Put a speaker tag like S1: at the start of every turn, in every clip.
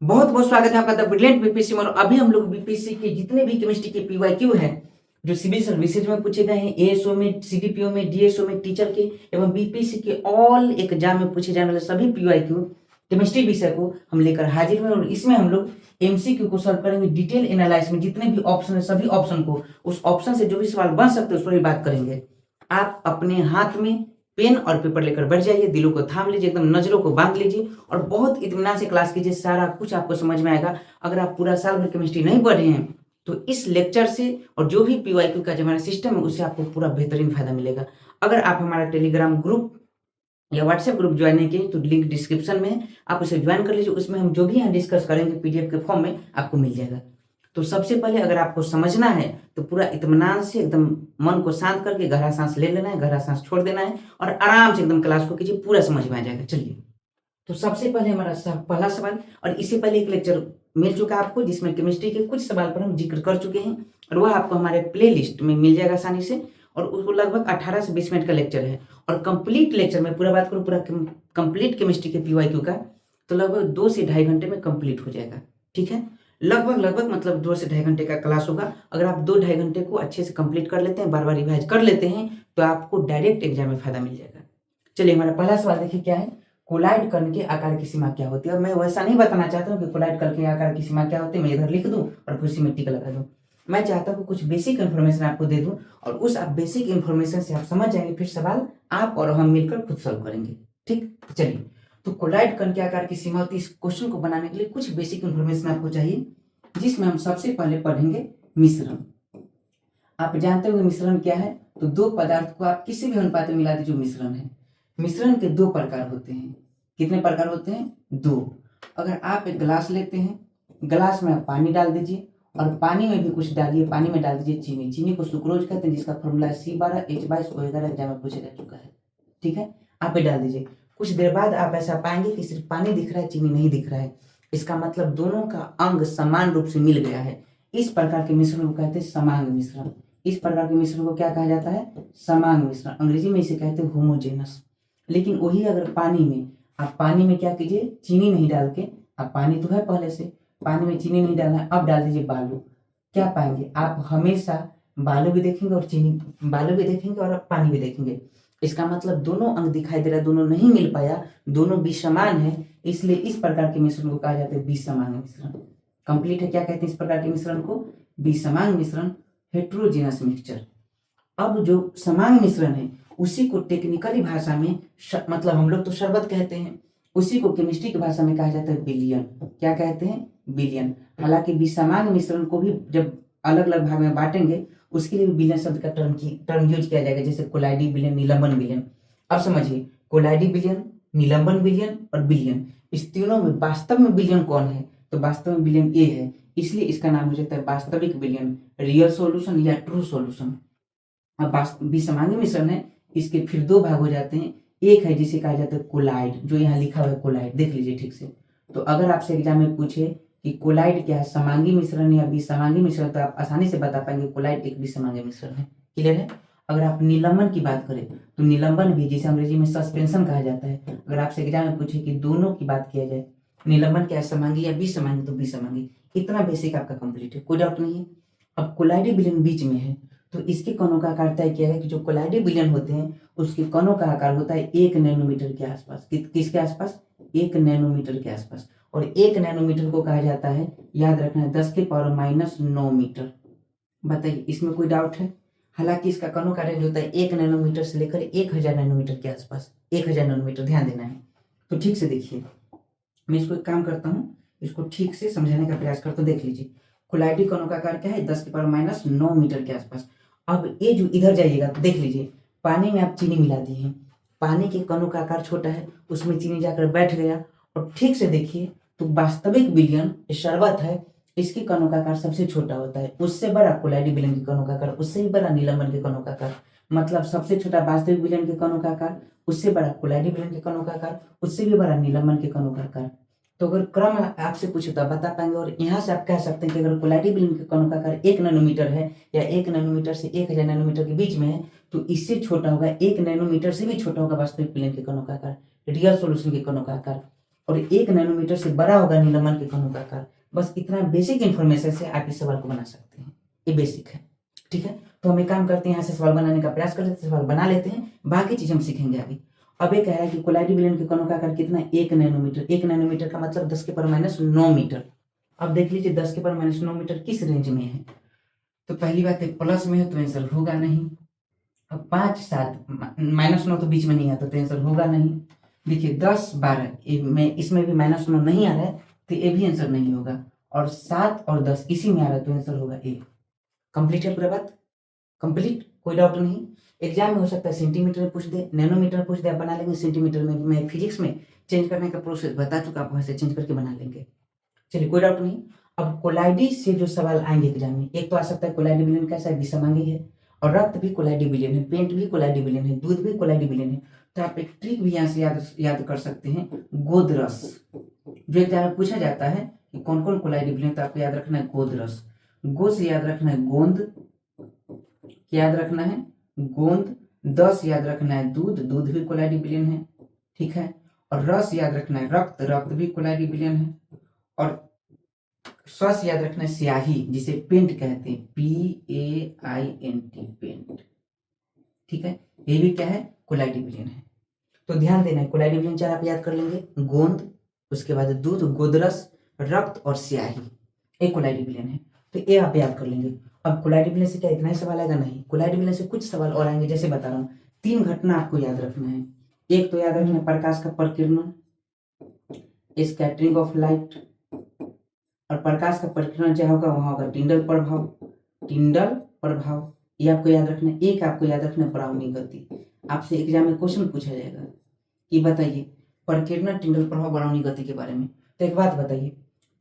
S1: बहुत बहुत स्वागत है आपका द ब्रिलियंट बीपीएससी में। और अभी हम लोग बीपीएससी के जितने भी केमिस्ट्री के पीवाईक्यू हैं जो सिविल सर्विसेज में पूछे गए हैं, एएसओ में, सीडीपीओ में, डीएसओ में, टीचर के एवं बीपीएससी के ऑल एग्जाम में पूछे जाने वाले सभी पीवाईक्यू केमिस्ट्री विषय को हम लेकर हाजिर हुए। और इसमें हम लोग एमसीक्यू को सॉल्व करेंगे। डिटेल एनालिसिस में जितने भी ऑप्शन है सभी ऑप्शन को, उस ऑप्शन से जो भी सवाल बन सकते हैं उस पर भी बात करेंगे। आप अपने हाथ में पेन और पेपर लेकर बैठ जाइए, दिलों को थाम लीजिए, एकदम नजरों को बांध लीजिए और बहुत इत्मीनान से क्लास कीजिए। सारा कुछ आपको समझ में आएगा। अगर आप पूरा साल भर केमिस्ट्री नहीं पढ़ रहे हैं तो इस लेक्चर से और जो भी पीवाईक्यू का जो हमारा सिस्टम है उससे आपको पूरा बेहतरीन फायदा मिलेगा। अगर आप हमारा टेलीग्राम ग्रुप या व्हाट्सएप ग्रुप ज्वाइन नहीं किए तो लिंक डिस्क्रिप्शन में है, आप उसे ज्वाइन कर लीजिए। उसमें हम जो भी यहाँ डिस्कस करेंगे पीडीएफ के फॉर्म में आपको मिल जाएगा। तो सबसे पहले अगर आपको समझना है तो पूरा इत्मीनान से एकदम मन को शांत करके गहरा सांस ले लेना है, गहरा सांस छोड़ देना है और आराम से एकदम क्लास को कीजिए, पूरा समझ में आ जाएगा। चलिए, तो सबसे पहले हमारा पहला सवाल, और इससे पहले एक लेक्चर मिल चुका है आपको जिसमें केमिस्ट्री के कुछ सवाल पर हम जिक्र कर चुके हैं और वह आपको हमारे प्ले लिस्ट में मिल जाएगा आसानी से। और उसको लगभग 18 से 20 मिनट का लेक्चर है। और कंप्लीट लेक्चर में पूरा बात करूँ, पूरा कंप्लीट केमिस्ट्री के पीवाईक्यू का, तो लगभग 2 से ढाई घंटे में कंप्लीट हो जाएगा। ठीक है, लगभग मतलब 2 से ढाई घंटे का क्लास होगा। अगर आप 2 ढाई घंटे को अच्छे से कंप्लीट कर लेते हैं, बार बार रिवाइज कर लेते हैं, तो आपको डायरेक्ट एग्जाम में फायदा मिल जाएगा। चलिए, हमारा पहला सवाल देखिए क्या है। कोलाइड कण के आकार की सीमा क्या होती है। अब मैं वैसा नहीं बताना चाहता हूँ कि कोलाइड कण के आकार की सीमा क्या होती है, मैं इधर लिख दूं और फिर उसी में टिक लगा दूं। मैं चाहता हूँ कुछ बेसिक इन्फॉर्मेशन आपको दे दूं और उस आप बेसिक इन्फॉर्मेशन से आप समझ जाएंगे, फिर सवाल आप और हम मिलकर खुद सॉल्व करेंगे। ठीक, तो चलिए, तो कोलाइड कण के आकार की सीमा होती है। इस क्वेश्चन को बनाने के लिए कुछ बेसिक इन्फॉर्मेशन आपको चाहिए, जिसमें हम सबसे पहले पढ़ेंगे मिश्रण। आप जानते हो मिश्रण क्या है, तो दो पदार्थ को आप किसी भी अनुपात में मिला दीजिए, मिश्रण है। मिश्रण के दो प्रकार होते हैं। कितने प्रकार होते हैं? दो। अगर आप एक गिलास लेते हैं, गिलास में आप पानी डाल दीजिए और पानी में भी कुछ डालिए, पानी में डाल दीजिए चीनी। चीनी को सुक्रोज कहते हैं, जिसका फॉर्मूला है C12H22 एग्जाम में पूछा जा चुका है। ठीक है, आप ये डाल दीजिए। कुछ देर बाद आप ऐसा पाएंगे कि सिर्फ पानी दिख रहा है, चीनी नहीं दिख रहा है। इसका मतलब दोनों का अंग समान रूप से मिल गया है। इस प्रकार के मिश्रण को कहते हैं समांग मिश्रण। इस प्रकार के मिश्रण को क्या कहा जाता है? समांग मिश्रण। अंग्रेजी में इसे कहते हैं होमोजेनस। लेकिन वही अगर पानी में, आप पानी में क्या कीजिए, चीनी नहीं डाल के, अब पानी तो है पहले से, पानी में चीनी नहीं डालना, अब डाल दीजिए बालू। क्या पाएंगे आप? हमेशा बालू भी देखेंगे और चीनी, बालू भी देखेंगे और पानी भी देखेंगे। इसका मतलब दोनों अंग दिखाई दे रहा है, दोनों नहीं मिल पाया, दोनों विसमान है, इसलिए इस प्रकार के मिश्रण को कहा जाता है विसमान मिश्रण। कंप्लीट है। क्या कहते हैं इस प्रकार के मिश्रण को? विसमान मिश्रण, हेट्रोजेनस मिक्सचर। अब जो समान मिश्रण है उसी को टेक्निकली भाषा में मतलब हम लोग तो शरबत कहते हैं, उसी को केमिस्ट्री की भाषा में कहा जाता है विलियन। क्या कहते हैं? विलियन। हालांकि विसमान मिश्रण को भी जब अलग अलग भाग में बांटेंगे उसके लिए भी विलियन शब्द का टर्म यूज किया जाएगा, जैसे कोलाइडी विलियन, निलंबन विलियन। अब समझिए, कोलाइडी विलियन, निलंबन विलियन और विलियन, इस तीनों में वास्तव में विलियन कौन है? तो वास्तव में विलियन ए है, इसलिए इसका नाम हो जाता है वास्तविक विलियन, रियल सॉल्यूशन या ट्रू सॉल्यूशन। अब विसमांगी मिश्रण है, इसके फिर दो भाग हो जाते हैं। एक है जिसे कहा जाता है कोलाइड, जो यहाँ लिखा हुआ है कोलाइड, देख लीजिए ठीक से। तो अगर आपसे एग्जाम में पूछे कि कोलाइड क्या है, समांगी मिश्रण या विसमांगी मिश्रण, तो आप आसानी से बता पाएंगे कोलाइड एक विसमांगी मिश्रण है। क्लियर है? अगर आप निलंबन की बात करें तो निलंबन भी, जिसे अंग्रेजी में सस्पेंशन कहा जाता है, अगर आपसे एग्जाम में पूछे कि दोनों की बात किया जाए, निलंबन क्या है, समांगी या विसमांगी, तो विसमांगी। इतना बेसिक आपका कंप्लीट है, कोई डाउट नहीं है। अब कोलाइडी विलियन बीच में है, तो इसके कणों का आकार तय किया है कि जो कोलाइडी विलियन होते हैं उसके कणों का आकार होता है 1 नैनोमीटर के आसपास। किसके आसपास? 1 नैनोमीटर के आसपास। और 1 नैनोमीटर को कहा जाता है, याद रखना है, 10⁻⁹ मीटर। बताइए, इसमें कोई डाउट है? हालांकि इसका कणों का रेंज होता है 1 नैनोमीटर से लेकर 1000 नैनोमीटर के आसपास। 1000 नैनोमीटर, ध्यान देना है। तो ठीक से देखिए, मैं इसको एक काम करता हूँ, इसको ठीक से समझाने का प्रयास करता हूँ। देख लीजिए, कोलाइडी कणों का आकार क्या है? 10⁻⁹ मीटर के आसपास। अब ये जो इधर जाइएगा तो देख लीजिए, पानी में आप चीनी मिला दिए हैं, पानी के कणों का आकार छोटा है, उसमें चीनी जाकर बैठ गया। और ठीक से देखिए तो वास्तविक विलियन शरबत है, इसके कणों का आकार सबसे छोटा होता है, उससे बड़ा कोलाइडी विलियन के कणों का आकार, उससे भी बड़ा निलंबन के कणों का आकार। मतलब सबसे छोटा वास्तविक विलियन के कणों का आकार, उससे बड़ा कोलाइडी विलियन के कणों का आकार, उससे भी बड़ा निलंबन के कणों का आकार। तो अगर क्रम आपसे पूछे तो आप बता पाएंगे। और यहाँ से आप कह सकते हैं कि अगर कोलाइडी विलियन के कणों का आकार 1 नैनोमीटर है या 1 नैनोमीटर से 1000 नैनोमीटर के बीच में है, तो इससे छोटा होगा, 1 नैनोमीटर से भी छोटा होगा वास्तविक विलियन के कणों का आकार, रियल सॉल्यूशन के कणों का आकार। और 1 नैनोमीटर से बड़ा होगा निलंबन के कणों का आकार। बस इतना बेसिक इन्फॉर्मेशन से आप इस सवाल को बना सकते हैं, ये बेसिक है। ठीक है, तो हम एक काम करते हैं, यहाँ से सवाल बनाने का प्रयास करते हैं, सवाल बना लेते हैं, बाकी चीज हम सीखेंगे आगे। अब ये कह रहा है कि कोलाइडी विलयन के कणों का आकार कितना है? 1 नैनोमीटर। 1 नैनोमीटर का मतलब 10 के पावर -9 मीटर। अब देख लीजिए 10 के पावर -9 मीटर किस रेंज में है। तो पहली बात है प्लस में है तो आंसर होगा नहीं। अब 5 7 -9 तो बीच में नहीं आता तो आंसर होगा नहीं। देखिए 10 12 में इसमें भी -9 नहीं आ रहा है तो ये भी आंसर नहीं होगा। और 7 और 10 इसी में आ रहा है तो आंसर होगा ए। कंप्लीट है पूरा बात, कंप्लीट, कोई डाउट नहीं। एग्जाम में हो सकता है सेंटीमीटर में पूछ दे, नैनोमीटर में पूछ दे, आप बना लेंगे सेंटीमीटर में। मैं फिजिक्स में चेंज करने का प्रोसेस बता चुका, आप वैसे चेंज करके बना लेंगे। चलिए कोई डाउट नहीं। अब कोलाइडी से जो सवाल आएंगे एग्जाम में, एक तो आ सकता है कोलाइडी विलयन कैसा है, विषमांगी है, और रक्त भी कोलाइडी विलयन है, पेंट भी कोलाइडी विलयन है, दूध भी कोलाइडी विलयन है। तो आप एक ट्रिक भी यहाँ से याद कर सकते हैं, गोद रस। जो एग्जाम में पूछा जाता है कि कौन कौन कोलाइडी विलयन, तो आपको याद रखना है गोद रस। गो से याद रखना है गोंद, याद रखना है गोंद। 10 याद रखना है दूध, दूध भी कोलाइडी विलयन है। ठीक है, और रस याद रखना है रक्त, रक्त भी कोलाइडी विलयन है। और स्वस्थ याद रखना है स्याही, जिसे पेंट कहते हैं, PAINT, पेंट। ठीक है, ये भी क्या है, कोलाइडी विलयन है। तो ध्यान देना है, कोलाइडी विलयन 4 आप याद कर लेंगे, गोंद, उसके बाद दूध, गोदरस, रक्त और स्याही, एक कोलाइडी विलयन है। तो ये आप याद कर लेंगे। अब कोलाइडी विलयन से क्या इतना ही सवाल आएगा? नहीं, कोलाइडी विलयन से कुछ सवाल और आएंगे। जैसे बता रहा हूँ, 3 घटना आपको याद रखना है। एक तो याद रखना है प्रकाश का प्रकीर्णन, स्कैटरिंग ऑफ लाइट, और प्रकाश का परिक्रमण जहाँ होगा वहां होगा टिंडल प्रभाव, टिंडल प्रभाव, ये आपको याद रखना है। एक आपको याद रखना है ब्राउनी गति। आपसे एग्जाम में क्वेश्चन पूछा जाएगा कि बताइए परिकिरण, टिंडल प्रभाव, ब्राउनी गति के बारे में। तो एक बात बताइए,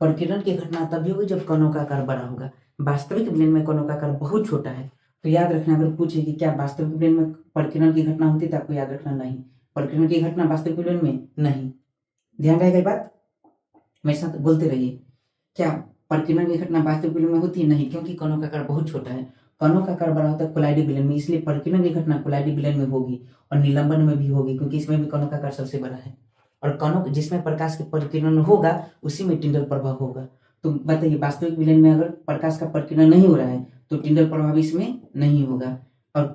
S1: परिकिरण की घटना तभी होगी जब कणों का आकार बड़ा होगा। वास्तविक विलयन में कणों का आकार बहुत छोटा है। तो याद रखना, अगर पूछे कि क्या वास्तविक विलयन में परिकिरण की घटना होती है, तो आपको याद रखना नहीं, परिकिरण की घटना वास्तविक विलयन में नहीं। ध्यान रहेगा ये बात, मेरे साथ बोलते रहिए। क्या परिकिरण की घटना वास्तविक विलयन में होती है? नहीं, क्योंकि कणों का आकार बहुत छोटा है। कणों का आकार बड़ा होता है कोलाइडी विलयन में, इसलिए परिकिरण की घटना कोलाइडी विलयन में होगी और निलंबन में भी होगी, क्योंकि इसमें भी कणों का आकार सबसे बड़ा है। और कणों जिसमें प्रकाश के परिकिरण होगा उसी में टिंडल प्रभाव होगा। तो बताइए वास्तविक विलयन में अगर प्रकाश का परिकिरण नहीं हो रहा है तो टिंडल प्रभाव इसमें नहीं होगा, और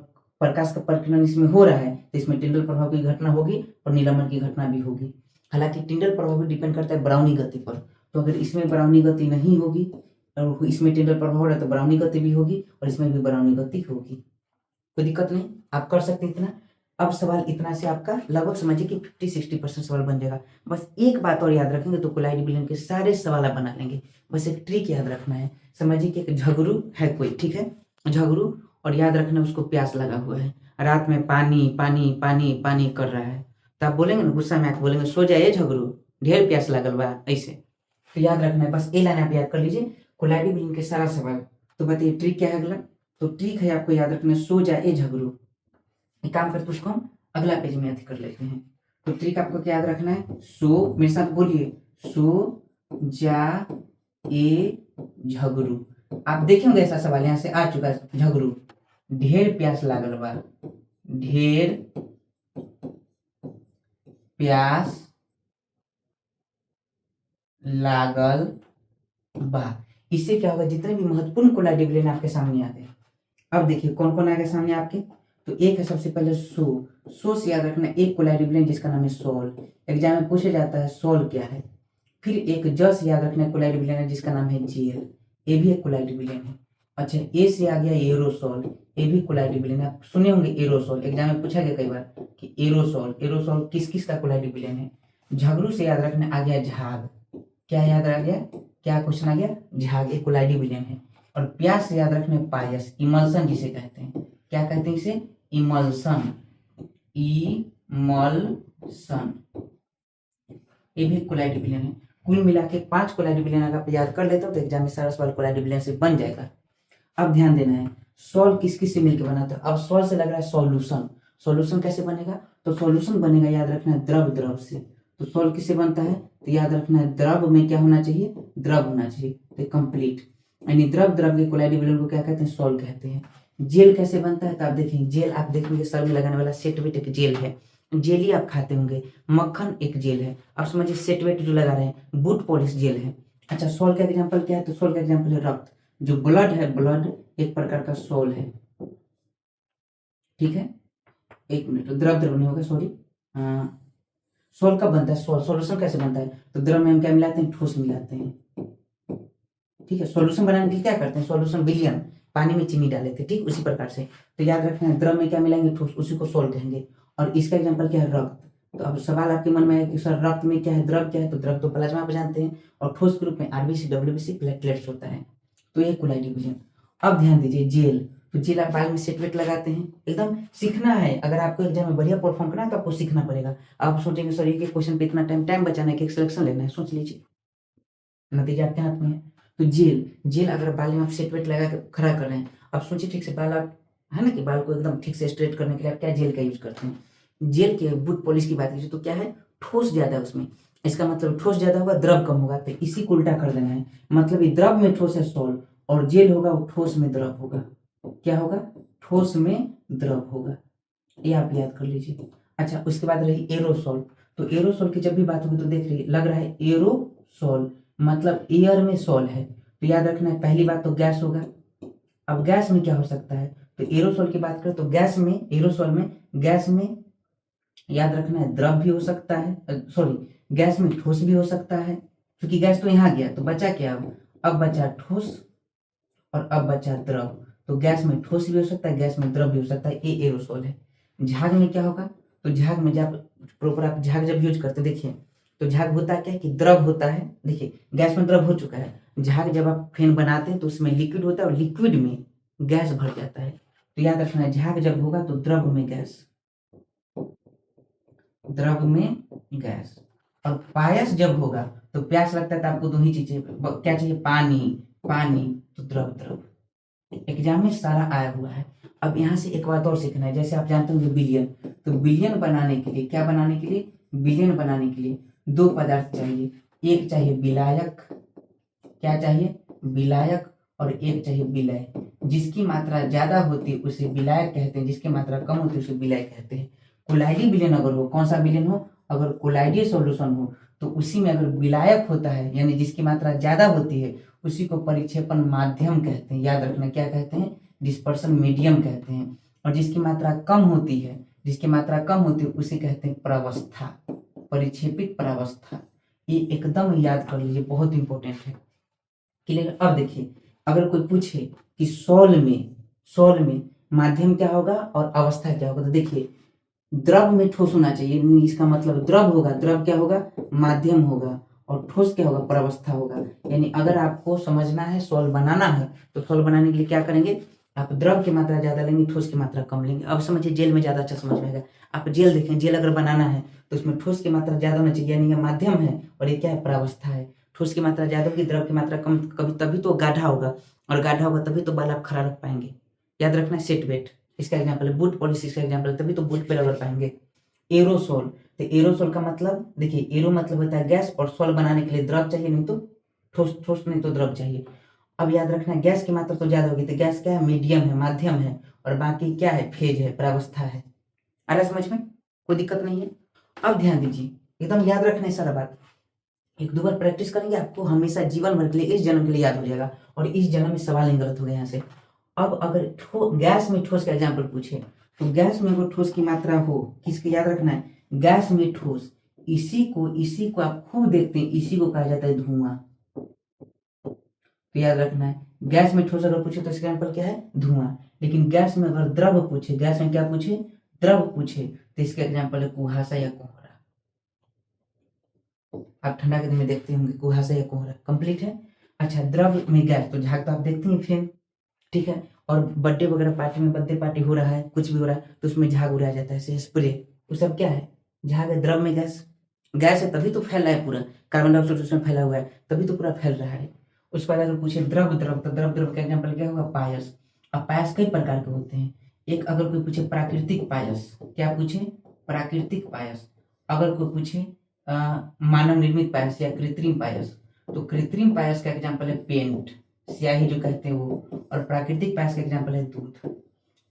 S1: प्रकाश का परिकिरण इसमें हो रहा है तो इसमें टिंडल प्रभाव की घटना होगी और निलंबन की घटना भी होगी। हालांकि टिंडल प्रभाव भी डिपेंड करता है ब्राउनी गति पर। तो अगर इसमें ब्राउनी गति नहीं होगी और इसमें टिंडल प्रभाव हो रहा है तो ब्राउनी गति भी होगी और इसमें भी ब्राउनी गति होगी। कोई दिक्कत नहीं, आप कर सकते इतना। अब सवाल इतना से आपका लगभग समझिए कि 50-60% सवाल बन जाएगा। बस एक बात और याद रखेंगे तो कोलाइडी विलयन के सारे सवाल आप बना लेंगे। बस एक ट्रिक याद रखना है, समझिए कि एक झगरू है कोई, ठीक है, झगरू, और याद रखना उसको प्यास लगा हुआ है, रात में पानी पानी पानी पानी कर रहा है। तो आप बोलेंगे ना, गुस्सा में आके बोलेंगे सो जाइए झगरू, ढेर प्यास लगल बा, ऐसे। तो याद रखना है, बस ए लाइन आप याद कर लीजिए, कोलाइडी विलयन के सारा सवाल। तो बताइए ट्रिक क्या है अगला? तो ट्रिक है आपको याद रखना, सो जाए झगरू। एक काम करते उसको हम अगला पेज में कर लेते हैं। तो ट्रिक आपको क्या याद रखना है, सो, मेरे साथ बोलिए, सो जा ए झगरू। आप देखेंगे ऐसा सवाल यहाँ से आ चुका है, झगरू, ढेर प्यास लागल बा, ढेर प्यास लागल बा। इससे क्या होगा, जितने भी महत्वपूर्ण कोलाइडी विलयन आपके सामने आ गए। अब देखिए कौन कौन आएगा सामने आपके। तो एक है सबसे पहले सो, सो से याद रखना एक कोलाइडी विलयन जिसका नाम है सोल। एग्जाम में पूछा जाता है सोल क्या है। फिर एक ज से याद रखना कोलाइडी विलयन है जिसका नाम है जेल, ये भी एक कोलाइडी विलयन है। अच्छा, ए से आ गया एरोसोल, ये भी कोलाइडी विलयन है। आप सुने होंगे एरोसोल, एग्जाम में पूछा गया कई बार कि एरोसोल, एरोसोल किस किस का कोलाइडी विलयन है। झगरू से याद रखना आ गया झाग, क्या याद आ गया, क्या क्वेश्चन आ गया, झाग, एक कोलाइडी विलयन है। और प्यास से याद रखना पायस, इमल्सन जिसे कहते हैं, क्या कहते हैं इसे, इमल्सन, इमल्सन, ये भी कोलाइडी विलयन है। कुल मिला के 5 कोलाइडी विलयन अगर आप याद कर लेते हो तो एग्जाम में सारा सवाल कोलाइडी विलयन से बन जाएगा। अब ध्यान देना है, सॉल्व किस किस से मिलकर बना था। अब सॉल्व से लग रहा है सॉल्यूशन, सॉल्यूशन कैसे बनेगा, तो सॉल्यूशन बनेगा याद रखना है द्रव, द्रव से। तो सॉल्व किससे बनता है, तो याद रखना है द्रव में क्या होना चाहिए, द्रव होना चाहिए। तो कंप्लीट, यानी द्रव, द्रव के कोलाइडी विलयन को क्या कहते हैं, सॉल्व कहते हैं। जेल कैसे बनता है, तो आप देखेंगे जेल, आप देखेंगे सर में लगाने वाला सेट वेट एक जेल है, जेल ही आप खाते होंगे, मक्खन एक जेल है। अब समझिए सेट वेट जो लगा रहे हैं, बूट पॉलिश जेल है। अच्छा, सोल का एग्जाम्पल क्या है? तो सोल का एग्जाम्पल है रक्त। जो ब्लड है, ब्लड एक प्रकार का सोल है, ठीक है। एक मिनट, द्रव द्रव नहीं होगा, सॉरी। सोल कब बनता है? सोल्यूशन कैसे बनता है? तो द्रव में हम क्या मिलाते हैं? ठोस मिलाते हैं, ठीक है। सॉल्यूशन बनाने के लिए क्या करते हैं? सॉल्यूशन विलियन, पानी में चीनी डाले थे, ठीक उसी प्रकार से। तो याद रखना है, द्रव में क्या मिलाएंगे? ठोस, उसी को सोल कहेंगे। और इसका एग्जाम्पल क्या है? रक्त। तो अब सवाल आपके मन में है कि सर रक्त में क्या है, द्रव क्या है? तो द्रव तो प्लाज्मा आप जानते हैं, और ठोस के रूप में आरबीसी, डब्ल्यूबीसी, प्लेटलेट्स होता है। तो ये कोलाइडी विलियन। अब ध्यान दीजिए, जेल। तो जेल आप बाल में सेट वेट लगाते हैं, एकदम सीखना है। अगर आपको एग्जाम में बढ़िया परफॉर्म करना है तो आपको सीखना पड़ेगा। आप सोचेंगे सर एक क्वेश्चन पे इतना टाइम बचाना है कि एक सिलेक्शन लेना है, सोच लीजिए, नतीजा आपके हाथ में है। तो जेल, जेल अगर बाल में आप सेट वेट लगा के खड़ा कर रहे हैं, अब सोचिए ठीक से, बाल आप, है ना कि बाल को एकदम ठीक से स्ट्रेट करने के लिए आप क्या जेल का यूज करते हैं? जेल के बूट पॉलिश की बात कीजिए तो क्या है? ठोस ज्यादा है उसमें। इसका मतलब ठोस ज्यादा होगा, द्रव कम होगा। तो इसी को उल्टा कर देना है, मतलब ये द्रव में ठोस है सोल, और जेल होगा वो ठोस में द्रव होगा। क्या होगा? ठोस में द्रव होगा, ये आप याद कर लीजिए। अच्छा, उसके बाद रही एरोसोल। तो एरोसोल की जब भी बात होगी तो देख रही लग रहा है एरोसोल मतलब एयर में सोल है। तो याद रखना है, पहली बात तो गैस होगा। अब गैस में क्या हो सकता है? तो एरोसोल की बात करें तो गैस में, एरोसोल में, गैस में याद रखना है द्रव भी हो सकता है, सॉरी, गैस में ठोस भी हो सकता है। क्योंकि गैस तो यहाँ गया, तो बचा क्या? अब बचा ठोस, और अब बचा द्रव। तो गैस में ठोस भी हो सकता है, गैस में द्रव भी हो सकता है, ये एरोसोल है। झाग में क्या होगा? तो झाग में जब प्रॉपर आप झाग जब यूज करते देखिए, तो झाग होता क्या है कि द्रव होता है। देखिए गैस में द्रव हो चुका है, झाग जब आप फेन बनाते हैं तो उसमें लिक्विड होता है, और लिक्विड में गैस भर जाता है। तो याद रखना है, झाग जब होगा तो द्रव में गैस, द्रव में गैस। और पायस जब होगा तो प्यास लगता है तो आपको दो ही चीजें क्या चाहिए? पानी, पानी, तो द्रव द्रव। एग्जाम में सारा आया हुआ है। अब यहाँ से एक बात और सीखना है, जैसे आप जानते होंगे बिलियन। तो बिलियन बनाने के लिए, क्या बनाने के लिए? बिलियन बनाने के लिए दो पदार्थ चाहिए। एक चाहिए विलायक, क्या चाहिए? विलायक। और एक चाहिए विलय। जिसकी मात्रा ज्यादा होती है उसे विलायक कहते हैं, जिसकी मात्रा कम होती है उसे विलय कहते हैं। कोलाइडी विलयन अगर हो, कौन सा विलयन हो? अगर कोलाइडी सॉल्यूशन हो तो उसी में अगर विलायक होता है, यानी जिसकी मात्रा ज्यादा होती है, उसी को परिक्षेपण माध्यम कहते हैं। याद रखना, क्या कहते हैं? डिस्पर्सन मीडियम कहते हैं। और जिसकी मात्रा कम होती है, जिसकी मात्रा कम होती है उसे कहते हैं प्रावस्था, परिक्षेपित प्रावस्था। ये एकदम याद कर लीजिए, बहुत इंपॉर्टेंट है। क्लियर? अब देखिए, अगर कोई पूछे कि सॉल में माध्यम क्या होगा और अवस्था क्या होगा, तो देखिए द्रव में ठोस होना चाहिए, इसका मतलब द्रव होगा, द्रव क्या होगा? माध्यम होगा, और ठोस क्या होगा? प्रावस्था होगा। यानी अगर आपको समझना है, सॉल बनाना है, तो सॉल बनाने के लिए क्या करेंगे? आप द्रव की मात्रा ज्यादा लेंगे, ठोस की मात्रा कम लेंगे। अब समझिए, जेल में ज्यादा अच्छा समझ में आएगा। आप जेल देखें, जेल अगर बनाना है तो उसमें ठोस की मात्रा ज्यादा होना चाहिए, यानी ये माध्यम है, और ये क्या है? प्रावस्था है। ठोस की मात्रा ज्यादा होगी, द्रव की मात्रा कम, कभी तभी तो गाढ़ा होगा, और गाढ़ा होगा तभी तो बाल आप खड़ा रख पाएंगे। याद रखना है, सेट वेट इसका एग्जाम्पल है, बूट पॉलिश इसका एग्जाम्पल है, तभी तो बूट पे रगड़ पाएंगे। एरोसोल, तो एरोसोल का मतलब देखिए, एरो मतलब होता है गैस, और सोल बनाने के लिए द्रव चाहिए, नहीं तो ठोस, ठोस नहीं तो द्रव चाहिए। अब याद रखना है, गैस की मात्रा तो ज्यादा होगी, तो गैस क्या है? मीडियम है, माध्यम है, और बाकी क्या है? फेज है, प्रावस्था है। आ रहा है समझ में? कोई दिक्कत नहीं है। अब ध्यान दीजिए, एकदम याद रखना है सारा बात। एक दो बार प्रैक्टिस करेंगे, आपको हमेशा जीवन भर के लिए, इस जन्म के लिए याद हो जाएगा, और इस जन्म में सवाल नहीं गलत हो गए यहाँ से। अब अगर गैस में ठोस का एग्जाम्पल पूछे, तो गैस में अगर ठोस की मात्रा हो, किसके याद रखना है? गैस में ठोस, इसी को आप खूब देखते हैं, इसी को कहा जाता है धुआं। तो याद रखना है, गैस में ठोस अगर पूछे तो इसका एग्जाम्पल क्या है? धुआं। लेकिन गैस में अगर द्रव पूछे, गैस में क्या पूछे? द्रव पूछे, तो इसका एग्जाम्पल है कुहासा या कोहरा। आप ठंडा के दिन में देखते होंगे कुहासा या कोहरा, कंप्लीट है। अच्छा, द्रव में गैस, तो झाग तो आप देखते हैं फिर, ठीक है। और बर्थडे वगैरह पार्टी में, बर्थडे पार्टी हो रहा है, कुछ भी हो रहा है, तो उसमें झाग उड़ाया जाता है, स्प्रे, वो सब क्या है? झाग है। द्रव में गैस, गैस है तभी तो फैल रहा है पूरा, कार्बन डाइऑक्साइड उसमें फैला हुआ है, तभी तो पूरा फैल रहा है। उसके बाद अगर पूछे द्रव द्रव, तो द्रव द्रव का एग्जाम्पल क्या होगा? पायस। अब पायस कई प्रकार के होते हैं। एक अगर कोई पूछे प्राकृतिक पायस, क्या पूछे? प्राकृतिक पायस। अगर कोई पूछे मानव निर्मित पायस या कृत्रिम पायस, तो कृत्रिम पायस का एग्जाम्पल है पेंट, स्याही जो कहते हैं वो, और प्राकृतिक पायस का एग्जाम्पल है दूध।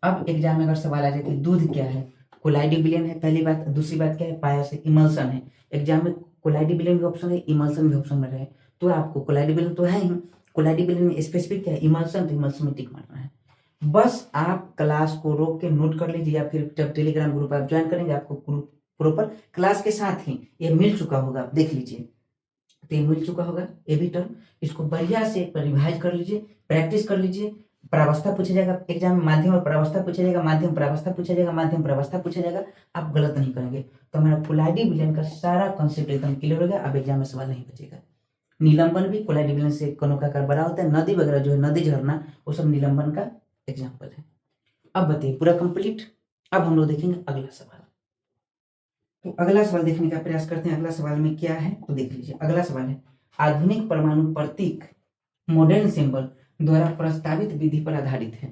S1: अब एग्जाम में अगर सवाल आ जाए कि दूध क्या है, कोलाइडी विलयन है पहली बात। दूसरी बात क्या है, पाया से इमल्सन है। एग्जाम में कोलाइडी विलयन भी ऑप्शन है, इमल्सन भी ऑप्शन में रहे तो आपको कोलाइडी विलयन तो है ही, कोलाइडी विलयन में स्पेसिफिक क्या है, इमल्सन, तो इमल्सन में टिक मारना है। बस आप क्लास को रोक के नोट कर लीजिए, या फिर जब टेलीग्राम ग्रुप आप ज्वाइन करेंगे आपको ग्रुप प्रॉपर क्लास के साथ ही ये मिल चुका होगा, आप देख लीजिए। तो ये मिल चुका होगा ये भी टर्म, इसको बढ़िया से रिवाइज कर लीजिए, प्रैक्टिस कर लीजिए। प्रावस्था पूछा जाएगा एग्जाम में, माध्यम और प्रावस्था पूछा जाएगा, माध्यम प्रावस्था पूछा जाएगा, माध्यम प्रावस्था पूछा जाएगा, आप गलत नहीं करेंगे। तो हमारा कोलाइडी विलयन का सारा कॉन्सेप्ट एकदम क्लियर हो गया, अब एग्जाम में सवाल नहीं बचेगा। निलंबन भी कोलाइडी विलयन से कणों का आकार बड़ा होता है, नदी वगैरह जो है, नदी झरना, वो सब निलंबन का एग्जाम्पल है। अब बताइए पूरा कंप्लीट। अब हम लोग देखेंगे अगला सवाल। तो अगला सवाल देखने का प्रयास करते हैं, अगला सवाल में क्या है तो देख लीजिए। अगला सवाल है, आधुनिक परमाणु प्रतीक मॉडर्न सिंबल द्वारा प्रस्तावित विधि पर आधारित है।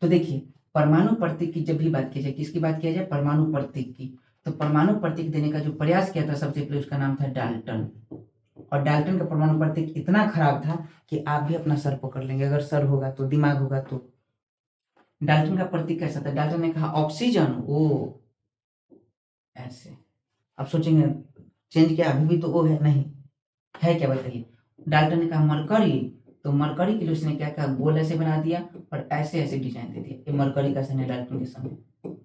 S1: तो देखिए परमाणु प्रतीक की जब भी बात की जाए, किसकी बात किया जाए, परमाणु प्रतीक की, तो परमाणु प्रतीक देने का जो प्रयास किया था सबसे पहले उसका नाम था डाल्टन। और डाल्टन का परमाणु प्रतीक इतना खराब था कि आप भी अपना सर पकड़ लेंगे, अगर सर होगा तो दिमाग होगा तो। डाल्टन का प्रतीक कैसा था, डाल्टन ने कहा ऑक्सीजन, ओ ऐसे। अब सोचेंगे चेंज किया, अभी भी तो वो है, नहीं है क्या बताइए। डाल्टन ने कहा मरकरी, तो मरकरी के लिए उसने क्या कहा, गोल ऐसे बना दिया और ऐसे ऐसे डिजाइन दे दिया, ये मरकरी का सन है डाल्टन के समय।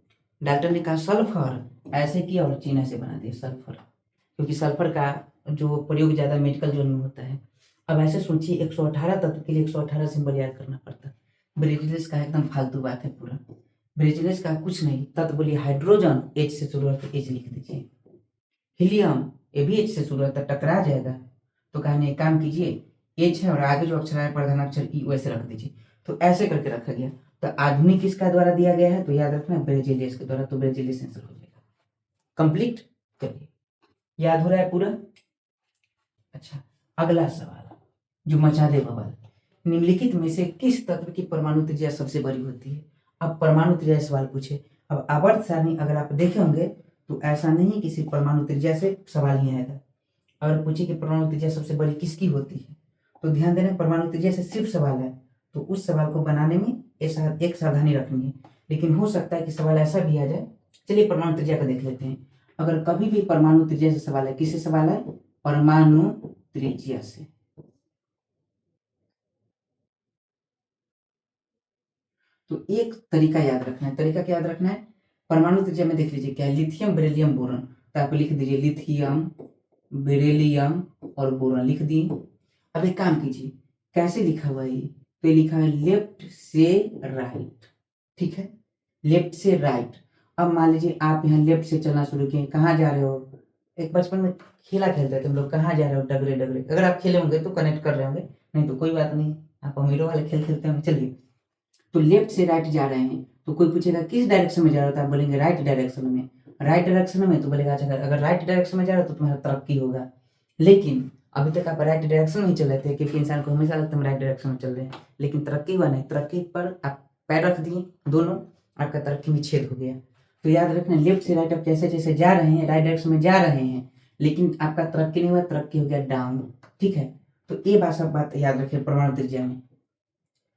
S1: डाल्टन ने कहा सल्फर, ऐसे किया और चीन ऐसे बना दिया सल्फर, क्योंकि सल्फर का जो प्रयोग ज्यादा मेडिकल जोन में होता है। अब ऐसे सोचिए 118 तत्व के लिए 118 सिंबल याद करना पड़ता है। ब्रेजिलियस का एकदम फालतू बात है पूरा, ब्रेजिलियस का कुछ नहीं, तत्व बोलिए हाइड्रोजन, एच से शुरू होता है, एच लिख दीजिए। हीलियम, ये भी एच से शुरू होता है, टकरा जाएगा, तो कहने एक काम कीजिए, एच है और आगे जो अक्षर है प्रधान अक्षर ई, वैसे रख दीजिए। तो ऐसे करके रखा गया। तो आधुनिक किसका द्वारा दिया गया है, तो याद रखना ब्रेजिलियस के द्वारा, तो ब्रेजिलियस आंसर हो जाएगा। कंप्लीट, चलिए याद हो रहा है पूरा। अच्छा अगला सवाल जो मचा दे बवाल, निम्नलिखित में से किस तत्व की परमाणु त्रिज्या सबसे बड़ी होती है। अब परमाणु त्रिज्या सवाल पूछे। अब आवर्त सारणी अगर आप देखे होंगे तो ऐसा नहीं कि सिर्फ परमाणु त्रिज्या से सवाल ही आएगा। अगर पूछे कि परमाणु त्रिज्या सबसे बड़ी किसकी होती है, तो ध्यान देना परमाणु त्रिज्या से सिर्फ सवाल है, तो उस सवाल को बनाने में एक सावधानी रखनी है। लेकिन हो सकता है कि सवाल ऐसा भी आ जाए। चलिए परमाणु त्रिज्या का देख लेते हैं। अगर कभी भी परमाणु त्रिज्या से सवाल है, किससे सवाल है, परमाणु त्रिज्या से, तो एक तरीका याद रखना है। तरीका क्या याद रखना है, परमाणु त्रिज्या में देख लीजिए क्या है, लिथियम बेरिलियम बोरॉन, तो आप लिख दीजिए लिथियम बेरिलियम और बोरॉन लिख दिए। अब एक काम कीजिए, कैसे लिखा हुआ है ये, तो ये लिखा है लेफ्ट से राइट, ठीक है, लेफ्ट से राइट। अब मान लीजिए आप यहाँ लेफ्ट से चलना शुरू किए, कहाँ जा रहे हो, एक बचपन में खेला खेलते थे हम लोग, कहाँ जा रहे हो, डगरे डगरे, अगर आप खेले होंगे तो कनेक्ट कर रहे होंगे, नहीं तो कोई बात नहीं, आप अमीरों वाले खेल खेलते होंगे। चलिए तो लेफ्ट से राइट जा रहे हैं, तो कोई पूछेगा किस डायरेक्शन में जा रहे हो, तो आप बोलेंगे राइट डायरेक्शन में। राइट डायरेक्शन में तो बोलेगा अच्छा, अगर राइट डायरेक्शन में जा रहे हो तो तुम्हारा तरक्की होगा। लेकिन अभी तक आप राइट डायरेक्शन में ही चल रहे थे, क्योंकि इंसान को हमेशा लगता है हम राइट डायरेक्शन में चल रहे हैं, लेकिन तरक्की हुआ नहीं, तरक्की पर आप पैर रख दिए दोनों, आपका तरक्की में छेद हो गया। तो याद रखना लेफ्ट से राइट आप जैसे जैसे जा रहे हैं, राइट डायरेक्शन में जा रहे हैं, लेकिन आपका तरक्की नहीं हुआ, तरक्की हो गया डाउन, ठीक है। तो ये सब बात याद रखिए परमाणु त्रिज्या में,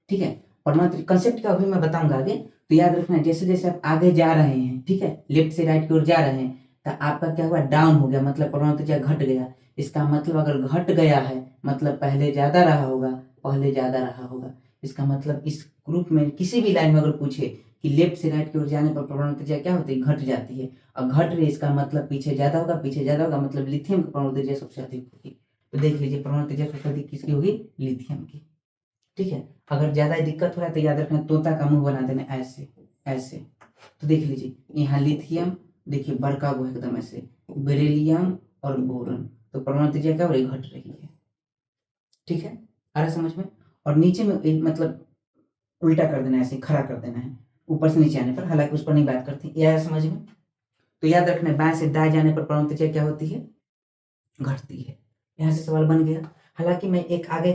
S1: ठीक है। परमाणु कंसेप्ट का भी मैं बताऊंगा आगे। तो याद रखना जैसे जैसे आप आगे जा रहे हैं, ठीक है, लेफ्ट से राइट की ओर जा रहे हैं, तो आपका क्या हुआ, डाउन हो गया, मतलब परमाणु त्रिज्या घट गया। इसका मतलब अगर घट गया है मतलब पहले ज्यादा रहा होगा, पहले ज्यादा रहा होगा। इसका मतलब इस ग्रुप में किसी भी लाइन में अगर पूछे कि लेफ्ट से राइट की ओर जाने पर परमाणु त्रिज्या क्या होती है, घट जाती है। अब घट रही इसका मतलब पीछे ज्यादा होगा, पीछे ज्यादा होगा मतलब लिथियम की परमाणु त्रिज्या सबसे अधिक होगी। तो देख लीजिए परमाणु त्रिज्या सबसे अधिक किसकी होगी, लिथियम की, ठीक है। अगर ज्यादा दिक्कत हो रहा है तो याद रखना तोता का मुंह बना देना ऐसे ऐसे। तो देख लीजिए यहाँ लिथियम, देखिए बड़का वो एकदम ऐसे, बेरिलियम और बोरॉन, तो परमाणु त्रिज्या क्या हो रही, घट रही है, ठीक है, आ रहा समझ में। और नीचे में मतलब उल्टा कर देना है, ऐसे खड़ा कर देना है ऊपर से नीचे आने पर, हालांकि उस पर नहीं बात करती, यह है समझ में। तो याद रखना बाएं से दाएं जाने पर परमाणु त्रिज्या क्या होती है, घटती है। यहाँ से सवाल बन गया। हालांकि मैं एक आगे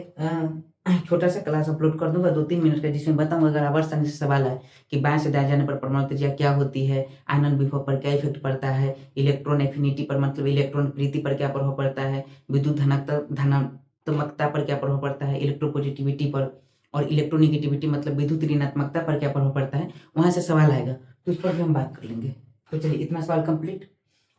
S1: छोटा सा क्लास अपलोड कर दूंगा 2-3 मिनट का, जिसमें बताऊंगा अगर आवर्त सारणी से सवाल है कि बाएं से दाएं जाने पर परमाणु त्रिज्या क्या होती है, आयनन विभव पर क्या इफेक्ट पड़ता है, इलेक्ट्रॉन एफिनिटी पर मतलब इलेक्ट्रॉन प्रीति पर क्या प्रभाव पड़ता है, विद्युत धनात्मकता पर क्या प्रभाव पड़ता है, इलेक्ट्रोपॉजिटिविटी पर, और इलेक्ट्रोनिगेटिविटी मतलब विद्युत ऋणात्मकता पर क्या प्रभाव पड़ता है, वहां से सवाल आएगा, तो इस पर भी हम बात कर लेंगे, तो चलिए इतना सवाल कंप्लीट।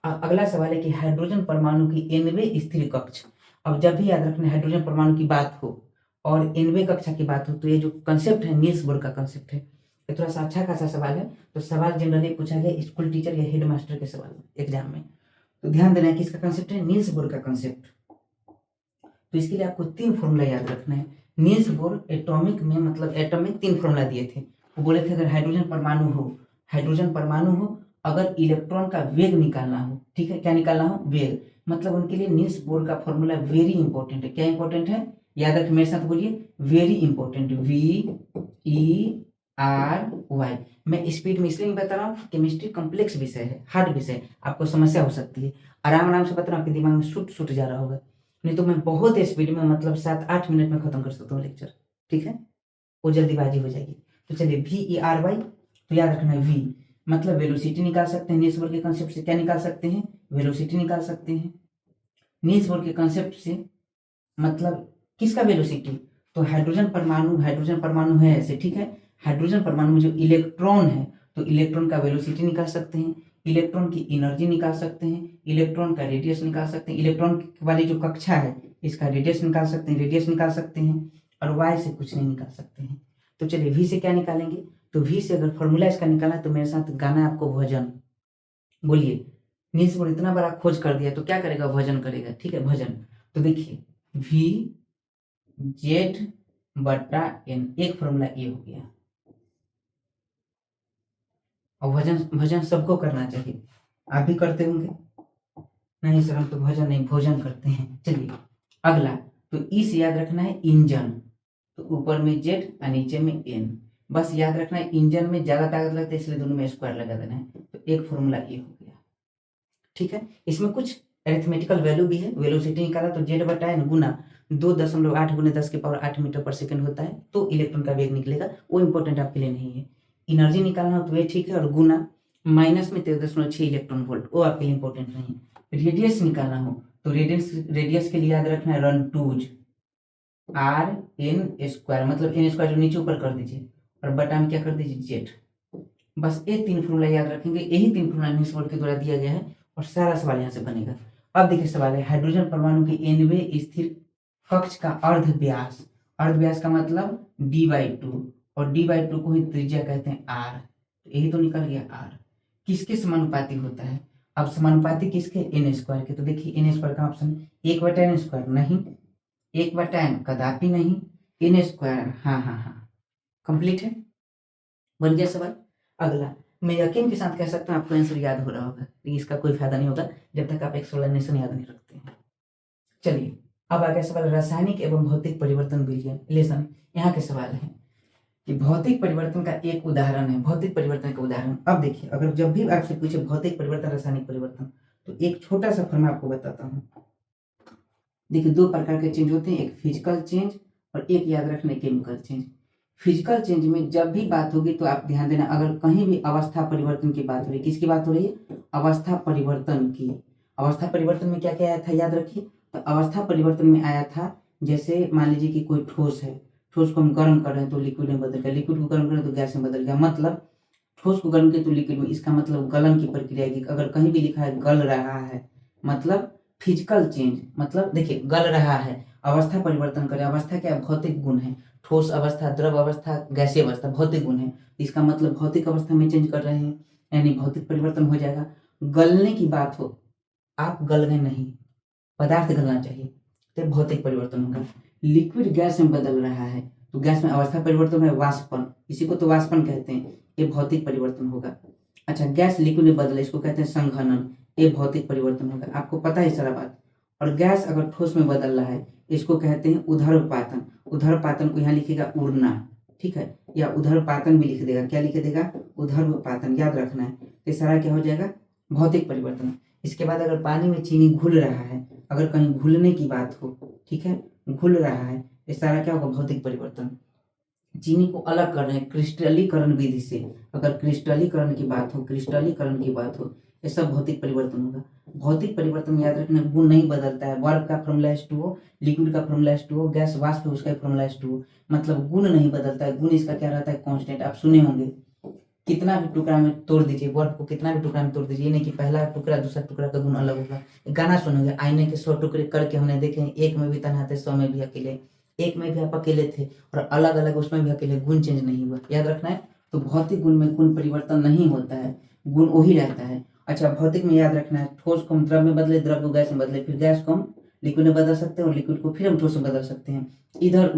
S1: अगला सवाल है कि हाइड्रोजन परमाणु की nवें स्थिर कक्ष। अब जब भी याद रखना हाइड्रोजन परमाणु की बात हो और nवें कक्षा की बात हो तो ये जो कंसेप्ट है नील्स बोर का कंसेप्ट है। ये थोड़ा सा अच्छा खासा सवाल है, तो सवाल जनरली पूछा गया स्कूल टीचर या हेड मास्टर के सवाल एग्जाम में। तो ध्यान देना है कि इसका कंसेप्ट है नील्स बोर का कंसेप्ट। तो इसके लिए आपको 3 फॉर्मूला याद रखना है। नील्स बोर एटॉमिक में मतलब एटम में 3 फॉर्मूला दिए थे। वो बोले थे अगर हाइड्रोजन परमाणु हो अगर इलेक्ट्रॉन का वेग निकालना हो, ठीक है, क्या निकालना हो, वेग, मतलब उनके लिए नील्स बोर का फॉर्मूला वेरी इंपॉर्टेंट है। क्या इंपॉर्टेंट है, याद रखिए मेरे साथ बोलिए, वेरी इंपॉर्टेंट, VERY। मैं स्पीड में इसलिए नहीं बता रहा हूँ, केमिस्ट्री कॉम्प्लेक्स विषय है, हार्ड विषय है, आपको समस्या हो सकती है। आराम आराम से बता रहा हूँ, आपके दिमाग में सुट जा रहा होगा, नहीं तो मैं बहुत स्पीड में मतलब 7-8 मिनट में खत्म कर सकता हूँ लेक्चर, ठीक है, वो जल्दीबाजी हो जाएगी। तो चलिए VERY, तो याद रखना है V मतलब वेलोसिटी निकाल सकते हैं, नील्स बोर के कंसेप्ट से क्या निकाल सकते हैं, वेलोसिटी निकाल सकते हैं। नील्स बोर के कंसेप्ट से मतलब किसका वेलोसिटी, तो हाइड्रोजन परमाणु है ऐसे, ठीक है, हाइड्रोजन परमाणु में जो इलेक्ट्रॉन है तो इलेक्ट्रॉन का वेलोसिटी निकाल सकते हैं, इलेक्ट्रॉन की एनर्जी निकाल सकते हैं, इलेक्ट्रॉन का रेडियस निकाल सकते हैं, इलेक्ट्रॉन वाली जो कक्षा है इसका रेडियस निकाल सकते हैं, और वाई से कुछ नहीं निकाल सकते हैं। तो चलिए वी से क्या निकालेंगे, तो वी से अगर फॉर्मूला इसका निकालना है तो मेरे साथ गाना है आपको भजन, बोलिए। नील्स बोर इतना बड़ा खोज कर दिया तो क्या करेगा, भजन करेगा, ठीक है, भजन। तो देखिए VZ/N, एक फॉर्मूला ये हो गया। और भजन भजन सबको करना चाहिए, आप भी करते होंगे, नहीं सर हम तो भजन नहीं भोजन करते हैं। चलिए अगला, तो इस याद रखना है इंजन, तो ऊपर में Z और नीचे में N, बस याद रखना है इंजन में ज्यादा ताकत लगता है इसलिए दोनों में स्क्वायर लगा देना है, तो एक फॉर्मूला ये हो गया, ठीक है। इसमें कुछ अरिथमेटिकल वैल्यू भी है, वेलोसिटी निकाला तो Z/N गुना 2.8 × 10⁸ मीटर पर सेकंड होता है, तो इलेक्ट्रॉन का वेग निकलेगा, वो इंपॉर्टेंट आपके लिए नहीं है। एनर्जी निकालना हो तो ये ठीक है, और गुना माइनस में 13.6 इलेक्ट्रॉन वोल्ट, वो आपके लिए इंपॉर्टेंट नहीं है। रेडियस निकालना हो तो रेडियस के लिए याद रखना है रन टूज RN², मतलब N² जो नीचे ऊपर कर दीजिए और बटा में क्या कर दीजिए Z। बस ये 3 फॉर्मूला याद रखेंगे, यही 3 फॉर्मूला नील्स बोर के द्वारा दिया गया है और सारा सवाल यहाँ से बनेगा। अब देखिए सवाल है हाइड्रोजन परमाणु की nवें स्थिर कक्ष का अर्ध व्यास का मतलब D/2, और D/2 को ही त्रिज्या कहते हैं R, तो यही तो निकल गया R। किसके समानुपाती होता है, अब समानुपाती किसके, N² के, तो देखिए N² का ऑप्शन 1/N² नहीं, 1/N कदापि नहीं, N², हाँ कंप्लीट है, बन गया सवाल। अगला, मैं यकीन के साथ कह सकता हूँ आपको आंसर याद हो रहा होगा, लेकिन इसका कोई फायदा नहीं होगा जब तक आप एक्सप्लेनेशन याद नहीं रखते हैं। चलिए अब आ गया सवाल रासायनिक एवं भौतिक परिवर्तन विज्ञान लेसन। यहाँ के सवाल है कि भौतिक परिवर्तन का एक उदाहरण है, भौतिक परिवर्तन का उदाहरण। अब देखिए अगर जब भी आपसे पूछे भौतिक परिवर्तन रासायनिक परिवर्तन तो एक छोटा सा फॉर्मूला आपको बताता हूँ। देखिए 2 प्रकार के चेंज होते हैं, एक फिजिकल चेंज और एक याद रखना केमिकल चेंज। फिजिकल चेंज में जब भी बात होगी तो आप ध्यान देना, अगर कहीं भी अवस्था परिवर्तन की बात हो रही है, किसकी बात हो रही है, अवस्था परिवर्तन की। अवस्था परिवर्तन में क्या क्या आया था याद रखिए, तो अवस्था परिवर्तन में आया था जैसे मान लीजिए कि कोई ठोस है, ठोस को हम गर्म कर रहे हैं तो लिक्विड में बदल गया, लिक्विड को गर्म कर रहे हैं तो गैस में बदल गया, मतलब ठोस को गर्म किया तो लिक्विड में, इसका मतलब गलन की प्रक्रिया की। अगर कहीं भी लिखा है गल रहा है मतलब फिजिकल चेंज, मतलब देखिए गल रहा है, अवस्था परिवर्तन करे, अवस्था क्या भौतिक गुण है, ठोस अवस्था, द्रव अवस्था, गैसीय अवस्था भौतिक गुण है, इसका मतलब भौतिक अवस्था में चेंज कर रहे हैं यानी भौतिक परिवर्तन हो जाएगा। गलने की बात हो, आप गल गए नहीं, पदार्थ गलना चाहिए तो भौतिक परिवर्तन होगा। लिक्विड गैस में बदल रहा है तो गैस में अवस्था परिवर्तन है, वाष्पन, इसी को तो वाष्पन कहते हैं, ये भौतिक परिवर्तन होगा। अच्छा गैस लिक्विड में बदले, इसको कहते हैं संघनन, ये भौतिक परिवर्तन होगा, आपको पता है सारा बात। और गैस अगर ठोस में बदल रहा है इसको कहते हैं उधर्वपातन, उधर्वपातन को यहाँ लिखेगा उड़ना, ठीक है, या उधर्वपातन भी लिख देगा, क्या लिख देगा, उधर्वपातन, याद रखना है। तो सारा क्या हो जाएगा, भौतिक परिवर्तन। इसके बाद अगर पानी में चीनी घुल रहा है, अगर कहीं घुलने की बात हो, ठीक है, घुल रहा है, ये सारा क्या होगा, भौतिक परिवर्तन। चीनी को अलग कर रहे हैं क्रिस्टलीकरण विधि से, अगर क्रिस्टलीकरण की बात हो, ये सब भौतिक परिवर्तन होगा। भौतिक परिवर्तन याद रखना, गुण नहीं बदलता है, बर्फ का फॉर्मूला H2O, लिक्विड का फॉर्मूला H2O, गैस वाष्प है उसका फॉर्मूला H2O, मतलब गुण नहीं बदलता है, गुण इसका क्या रहता है, कांस्टेंट, आप सुने होंगे। कितना भी टुकड़ा में तोड़ दीजिए, बर्फ को कितना भी टुकड़ा में तोड़ दीजिए, ये नहीं कि पहला टुकड़ा दूसरा टुकड़ा का गुण अलग होगा। गाना सुनोगे, आईने के 100 टुकड़े करके हमने देखे हैं, एक में भी तन्हा थे 100 में भी अकेले, एक में भी आप अकेले थे और अलग अलग उसमें भी अकेले, गुण चेंज नहीं हुआ, याद रखना है। तो भौतिक गुण में गुण परिवर्तन नहीं होता है, गुण वही रहता है। अच्छा, भौतिक में याद रखना है, ठोस को हम द्रव में बदले, द्रव को गैस में बदले, फिर गैस को हम लिक्विड में बदल सकते हैं और लिक्विड को फिर हम ठोस में बदल सकते हैं, इधर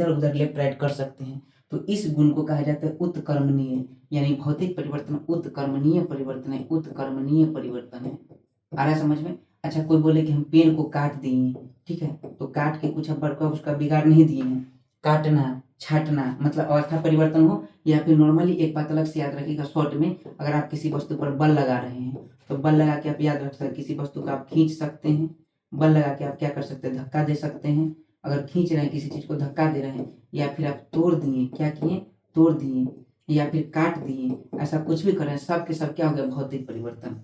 S1: उधर लेफ्ट राइट कर सकते हैं। तो इस गुण को कहा जाता है उत्कर्मणीय, यानी भौतिक परिवर्तन उत्कर्मणीय परिवर्तन है, उत्कर्मणीय परिवर्तन है। आ रहा है समझ में? अच्छा, कोई बोले कि हम पेड़ को काट दिए, ठीक है, तो काट के कुछ बड़का उसका बिगाड़ नहीं दिए हैं। काटना, छाटना मतलब अवस्था परिवर्तन हो, या फिर नॉर्मली एक बात अलग से याद रखिएगा, शॉर्ट में अगर आप किसी वस्तु पर बल लगा रहे हैं तो बल लगा के आप याद रख सकते हैं, किसी वस्तु को आप खींच सकते हैं, बल लगा के आप क्या कर सकते हैं, धक्का दे सकते हैं। अगर खींच रहे हैं, किसी चीज को धक्का दे रहे हैं, या फिर आप तोड़ दिए, क्या किए, तोड़ दिए, या फिर काट दिए, ऐसा कुछ भी करें, सब के सब क्या हो गया, भौतिक परिवर्तन।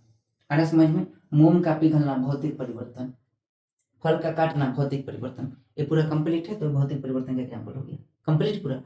S1: अरे समझ में? मोम का पिघलना भौतिक परिवर्तन, फल का काटना भौतिक परिवर्तन। ये पूरा कंप्लीट है, तो भौतिक परिवर्तन का एग्जाम्पल हो गया कंप्लीट पूरा।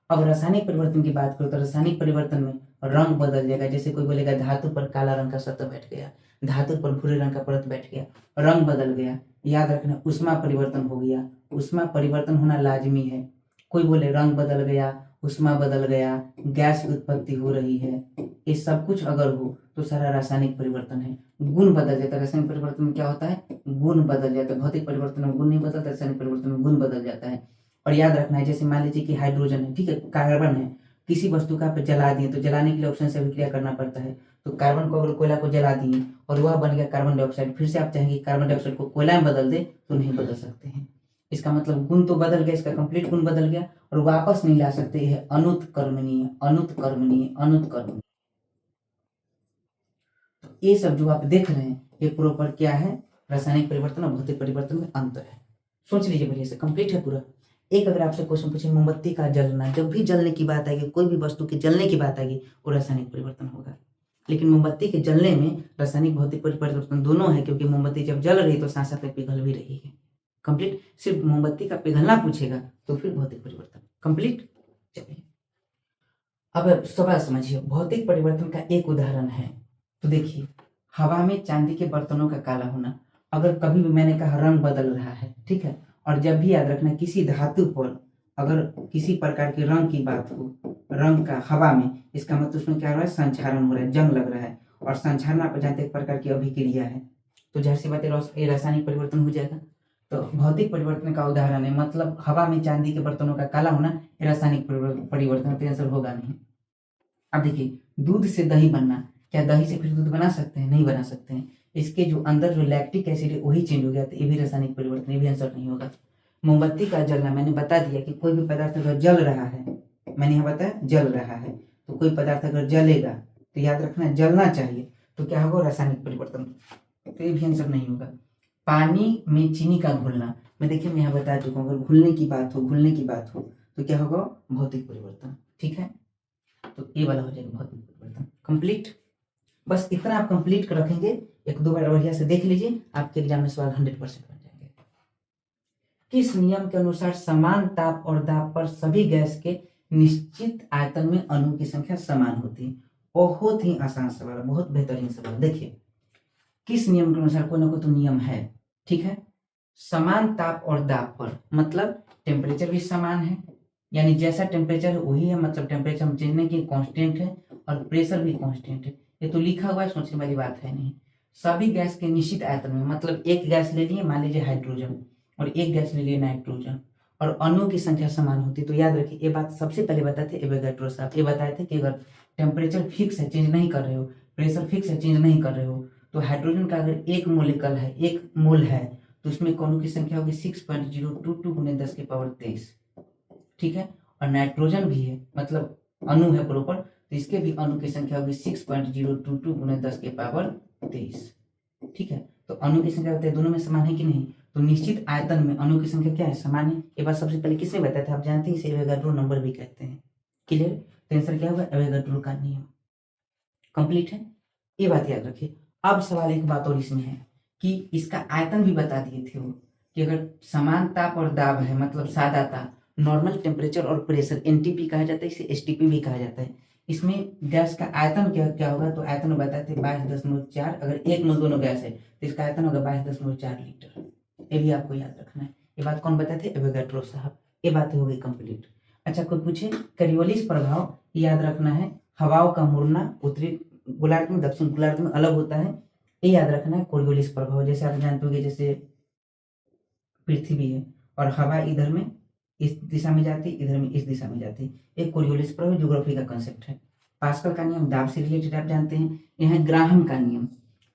S1: अब रासायनिक परिवर्तन की बात करो तो रासायनिक परिवर्तन में रंग बदल जाएगा। जैसे कोई बोलेगा धातु पर काला रंग का सतह बैठ गया, धातु पर भूरे रंग का परत बैठ गया, रंग बदल गया। याद रखना, ऊष्मा परिवर्तन हो गया, ऊष्मा परिवर्तन होना लाजमी है। कोई बोले रंग बदल गया, ऊष्मा बदल गया, गैस की उत्पत्ति हो रही है, ये सब कुछ अगर हो तो सारा रासायनिक परिवर्तन है। गुण बदल जाता है, रासायनिक परिवर्तन में क्या होता है, गुण बदल जाता है। भौतिक परिवर्तन में गुण नहीं बदलता, रासायनिक परिवर्तन में गुण बदल जाता है। और याद रखना है, जैसे मान लीजिए कि हाइड्रोजन है, ठीक है, कार्बन है, किसी वस्तु का आप जला दिए तो जलाने के लिए ऑक्सीजन से अभिक्रिया करना पड़ता है। तो कार्बन को अगर कोयला को जला दिए और वह बन गया कार्बन डाइऑक्साइड, फिर से आप चाहेंगे कार्बन डाइऑक्साइड को कोयला में बदल दे तो नहीं बदल सकते हैं। इसका मतलब गुण तो बदल गया, इसका कंप्लीट गुण बदल गया और वापस नहीं ला सकते। यह अनुत्कर्मणीय, अनुत्कर्मणीय, अनुत्कर्मणीय। ये सब जो आप देख रहे हैं ये प्रॉपर क्या है, रासायनिक परिवर्तन और भौतिक परिवर्तन में अंतर है। सोच लीजिए बढ़िया से, कंप्लीट है पूरा। एक अगर आपसे क्वेश्चन पूछे, मोमबत्ती का जलना, जब भी जलने की बात आएगी, कोई भी वस्तु के जलने की बात आएगी, वो रासायनिक परिवर्तन होगा। लेकिन मोमबत्ती के जलने में रासायनिक भौतिक परिवर्तन दोनों है, क्योंकि मोमबत्ती जब जल रही है तो साथ साथ में पिघल भी रही है। कंप्लीट। सिर्फ मोमबत्ती का पिघलना पूछेगा तो फिर भौतिक परिवर्तन कंप्लीट। चलिए अब सवाल समझिए, भौतिक परिवर्तन का एक उदाहरण है। तो देखिए, हवा में चांदी के बर्तनों का काला होना। अगर कभी भी मैंने कहा रंग बदल रहा है, ठीक है, और जब भी याद रखना किसी धातु पर अगर किसी प्रकार के रंग की बात हो, रंग का हवा में, इसका मतलब उसमें क्या हो रहा है, संक्षारण हो रहा है, जंग लग रहा है। और संक्षारण आप जानते हैं एक प्रकार की अभिक्रिया है, तो जाहिर सी बात है ये रासायनिक परिवर्तन हो जाएगा। तो भौतिक परिवर्तन का उदाहरण है, मतलब हवा में चांदी के बर्तनों का काला होना, ये रासायनिक परिवर्तन, तो आंसर होगा नहीं। अब देखिए, दूध से दही बनना, क्या दही से फिर दूध बना सकते हैं, नहीं बना सकते हैं। इसके जो अंदर जो लैक्टिक एसिड है वही चेंज हो गया, तो ये भी रासायनिक परिवर्तन, ये भी आंसर नहीं होगा। मोमबत्ती का जलना, मैंने बता दिया कि कोई भी पदार्थ अगर जल रहा है, मैंने यहाँ बताया जल रहा है, तो कोई पदार्थ अगर जलेगा तो याद रखना जलना चाहिए, तो क्या होगा, रासायनिक परिवर्तन, तो ये भी आंसर नहीं होगा। पानी में चीनी का घुलना, मैं देखिए मैं यहाँ बता चुका हूँ, अगर घुलने की बात हो, घुलने की बात हो तो क्या होगा, भौतिक परिवर्तन, ठीक है। तो ये वाला हो जाएगा भौतिक परिवर्तन कंप्लीट। बस इतना आप कंप्लीट कर रखेंगे, एक दो बार बढ़िया से देख लीजिए, आपके एग्जाम में सवाल 100% बन जाएंगे। किस नियम के अनुसार समान ताप और दाब पर सभी गैस के निश्चित आयतन में अणु की संख्या समान होती है? बहुत ही आसान सवाल, बहुत बेहतरीन सवाल। देखिए, किस नियम के अनुसार, कोई ना कोई तो नियम है, ठीक है। समान ताप और दाब पर मतलब टेम्परेचर भी समान है, यानी जैसा टेम्परेचर है वही है, मतलब टेम्परेचर हम चेंज नहीं किए, कांस्टेंट है, और प्रेशर भी कांस्टेंट है। ये तो लिखा हुआ है, सोचने वाली बात है नहीं। सभी गैस के निश्चित आयतन में, मतलब एक गैस ले लिए, मान लीजिए हाइड्रोजन, और एक गैस ले लिए नाइट्रोजन, और अणुओं की संख्या समान होती, तो याद रखिए ये बात सबसे पहले बताए थे एवोगैड्रो साहब। ये बताए थे कि अगर टेम्परेचर फिक्स है, चेंज नहीं कर रहे हो, प्रेशर फिक्स है, चेंज नहीं कर रहे हो, तो हाइड्रोजन का अगर एक मोलिकल है, एक मोल है, तो उसमें अणु की संख्या होगी 6.022 गुने 10 की पावर 23, ठीक है। और नाइट्रोजन भी है, मतलब अणु है प्रॉपर, तो इसके भी अणु की संख्या होगी 6.022 गुने 10 की पावर 23, ठीक है। तो अणु की संख्या बताइए दोनों में समान है कि नहीं, तो निश्चित आयतन में अणु की संख्या क्या है, समान है। ये बात सबसे पहले किसने बताया था, आप जानते हैं, इसे एवोगैड्रो नंबर भी कहते हैं। क्लियर? तो आंसर क्या होगा, एवोगैड्रो का नियम। कंप्लीट है, ये बात याद रखिए। अब सवाल एक बात और इसमें है कि इसका आयतन भी बता दिए थे वो, कि अगर समान ताप और दाब है, मतलब सादा ताप, नॉर्मल टेम्परेचर और प्रेशर, एनटीपी कहा जाता है, इसे एसटीपी भी कहा जाता है, इसमें गैस का आयतन क्या क्या होगा, तो आयतन बताए थे 22.4, अगर 1 मोल दोनों गैस है तो इसका आयतन होगा 22.4 लीटर। ये भी आपको याद रखना है। ये बात कौन बताए थे, एवोगाड्रो साहब। ये बात हो गई कंप्लीट। अच्छा कोई पूछे करियोलिस प्रभाव, याद रखना है, हवाओं का मुड़ना उत्तरी गोलार्ध में दक्षिण गोलार्ध में अलग होता है, ये याद रखना है कोरियोलिस प्रभाव। जैसे आप जानते होंगे जैसे पृथ्वी है और हवा इधर में इस दिशा में जाती है, इधर में इस दिशा में जाती है, एक कोरियोलिस प्रभाव ज्योग्राफी का कंसेप्ट है। पास्कल का नियम दाब से रिलेटेड आप जानते हैं। यहाँ ग्राहम का नियम,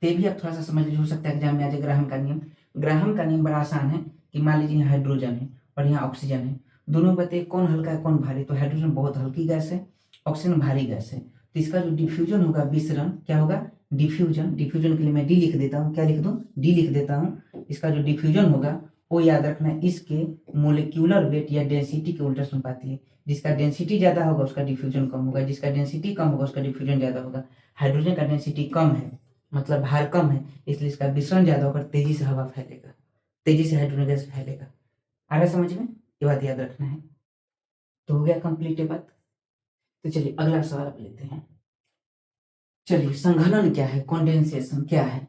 S1: ते भी आप थोड़ा सा समझ हो सकता है एग्जाम में आ जाए। ग्राहम का नियम, ग्राहम का नियम बड़ा आसान है कि मान लीजिए यहाँ हाइड्रोजन है और यहाँ ऑक्सीजन है, दोनों बताइए कौन हल्का है कौन भारी, तो हाइड्रोजन बहुत हल्की गैस है, ऑक्सीजन भारी गैस है, तो इसका जो डिफ्यूजन होगा विसरण क्या होगा, डिफ्यूजन। डिफ्यूजन के लिए मैं डी लिख देता हूँ, क्या लिख दूँ, डी लिख देता हूँ। इसका जो डिफ्यूजन होगा वो याद रखना है इसके मोलिक्यूलर वेट या डेंसिटी के उल्टा अनुपाती है। जिसका डेंसिटी ज्यादा होगा उसका डिफ्यूजन कम होगा, जिसका डेंसिटी कम होगा उसका डिफ्यूजन ज्यादा होगा। हाइड्रोजन का डेंसिटी कम है मतलब भार कम है, इसलिए इसका विसरण ज्यादा होकर तेजी से हवा फैलेगा, तेजी से हाइड्रोजन गैस फैलेगा। आ रहा समझ में, ये बात याद रखना है। तो हो गया कंप्लीट ये बात। तो चलिए अगला सवाल आप लेते हैं। चलिए संघनन क्या है, कॉन्डेंसेशन क्या है,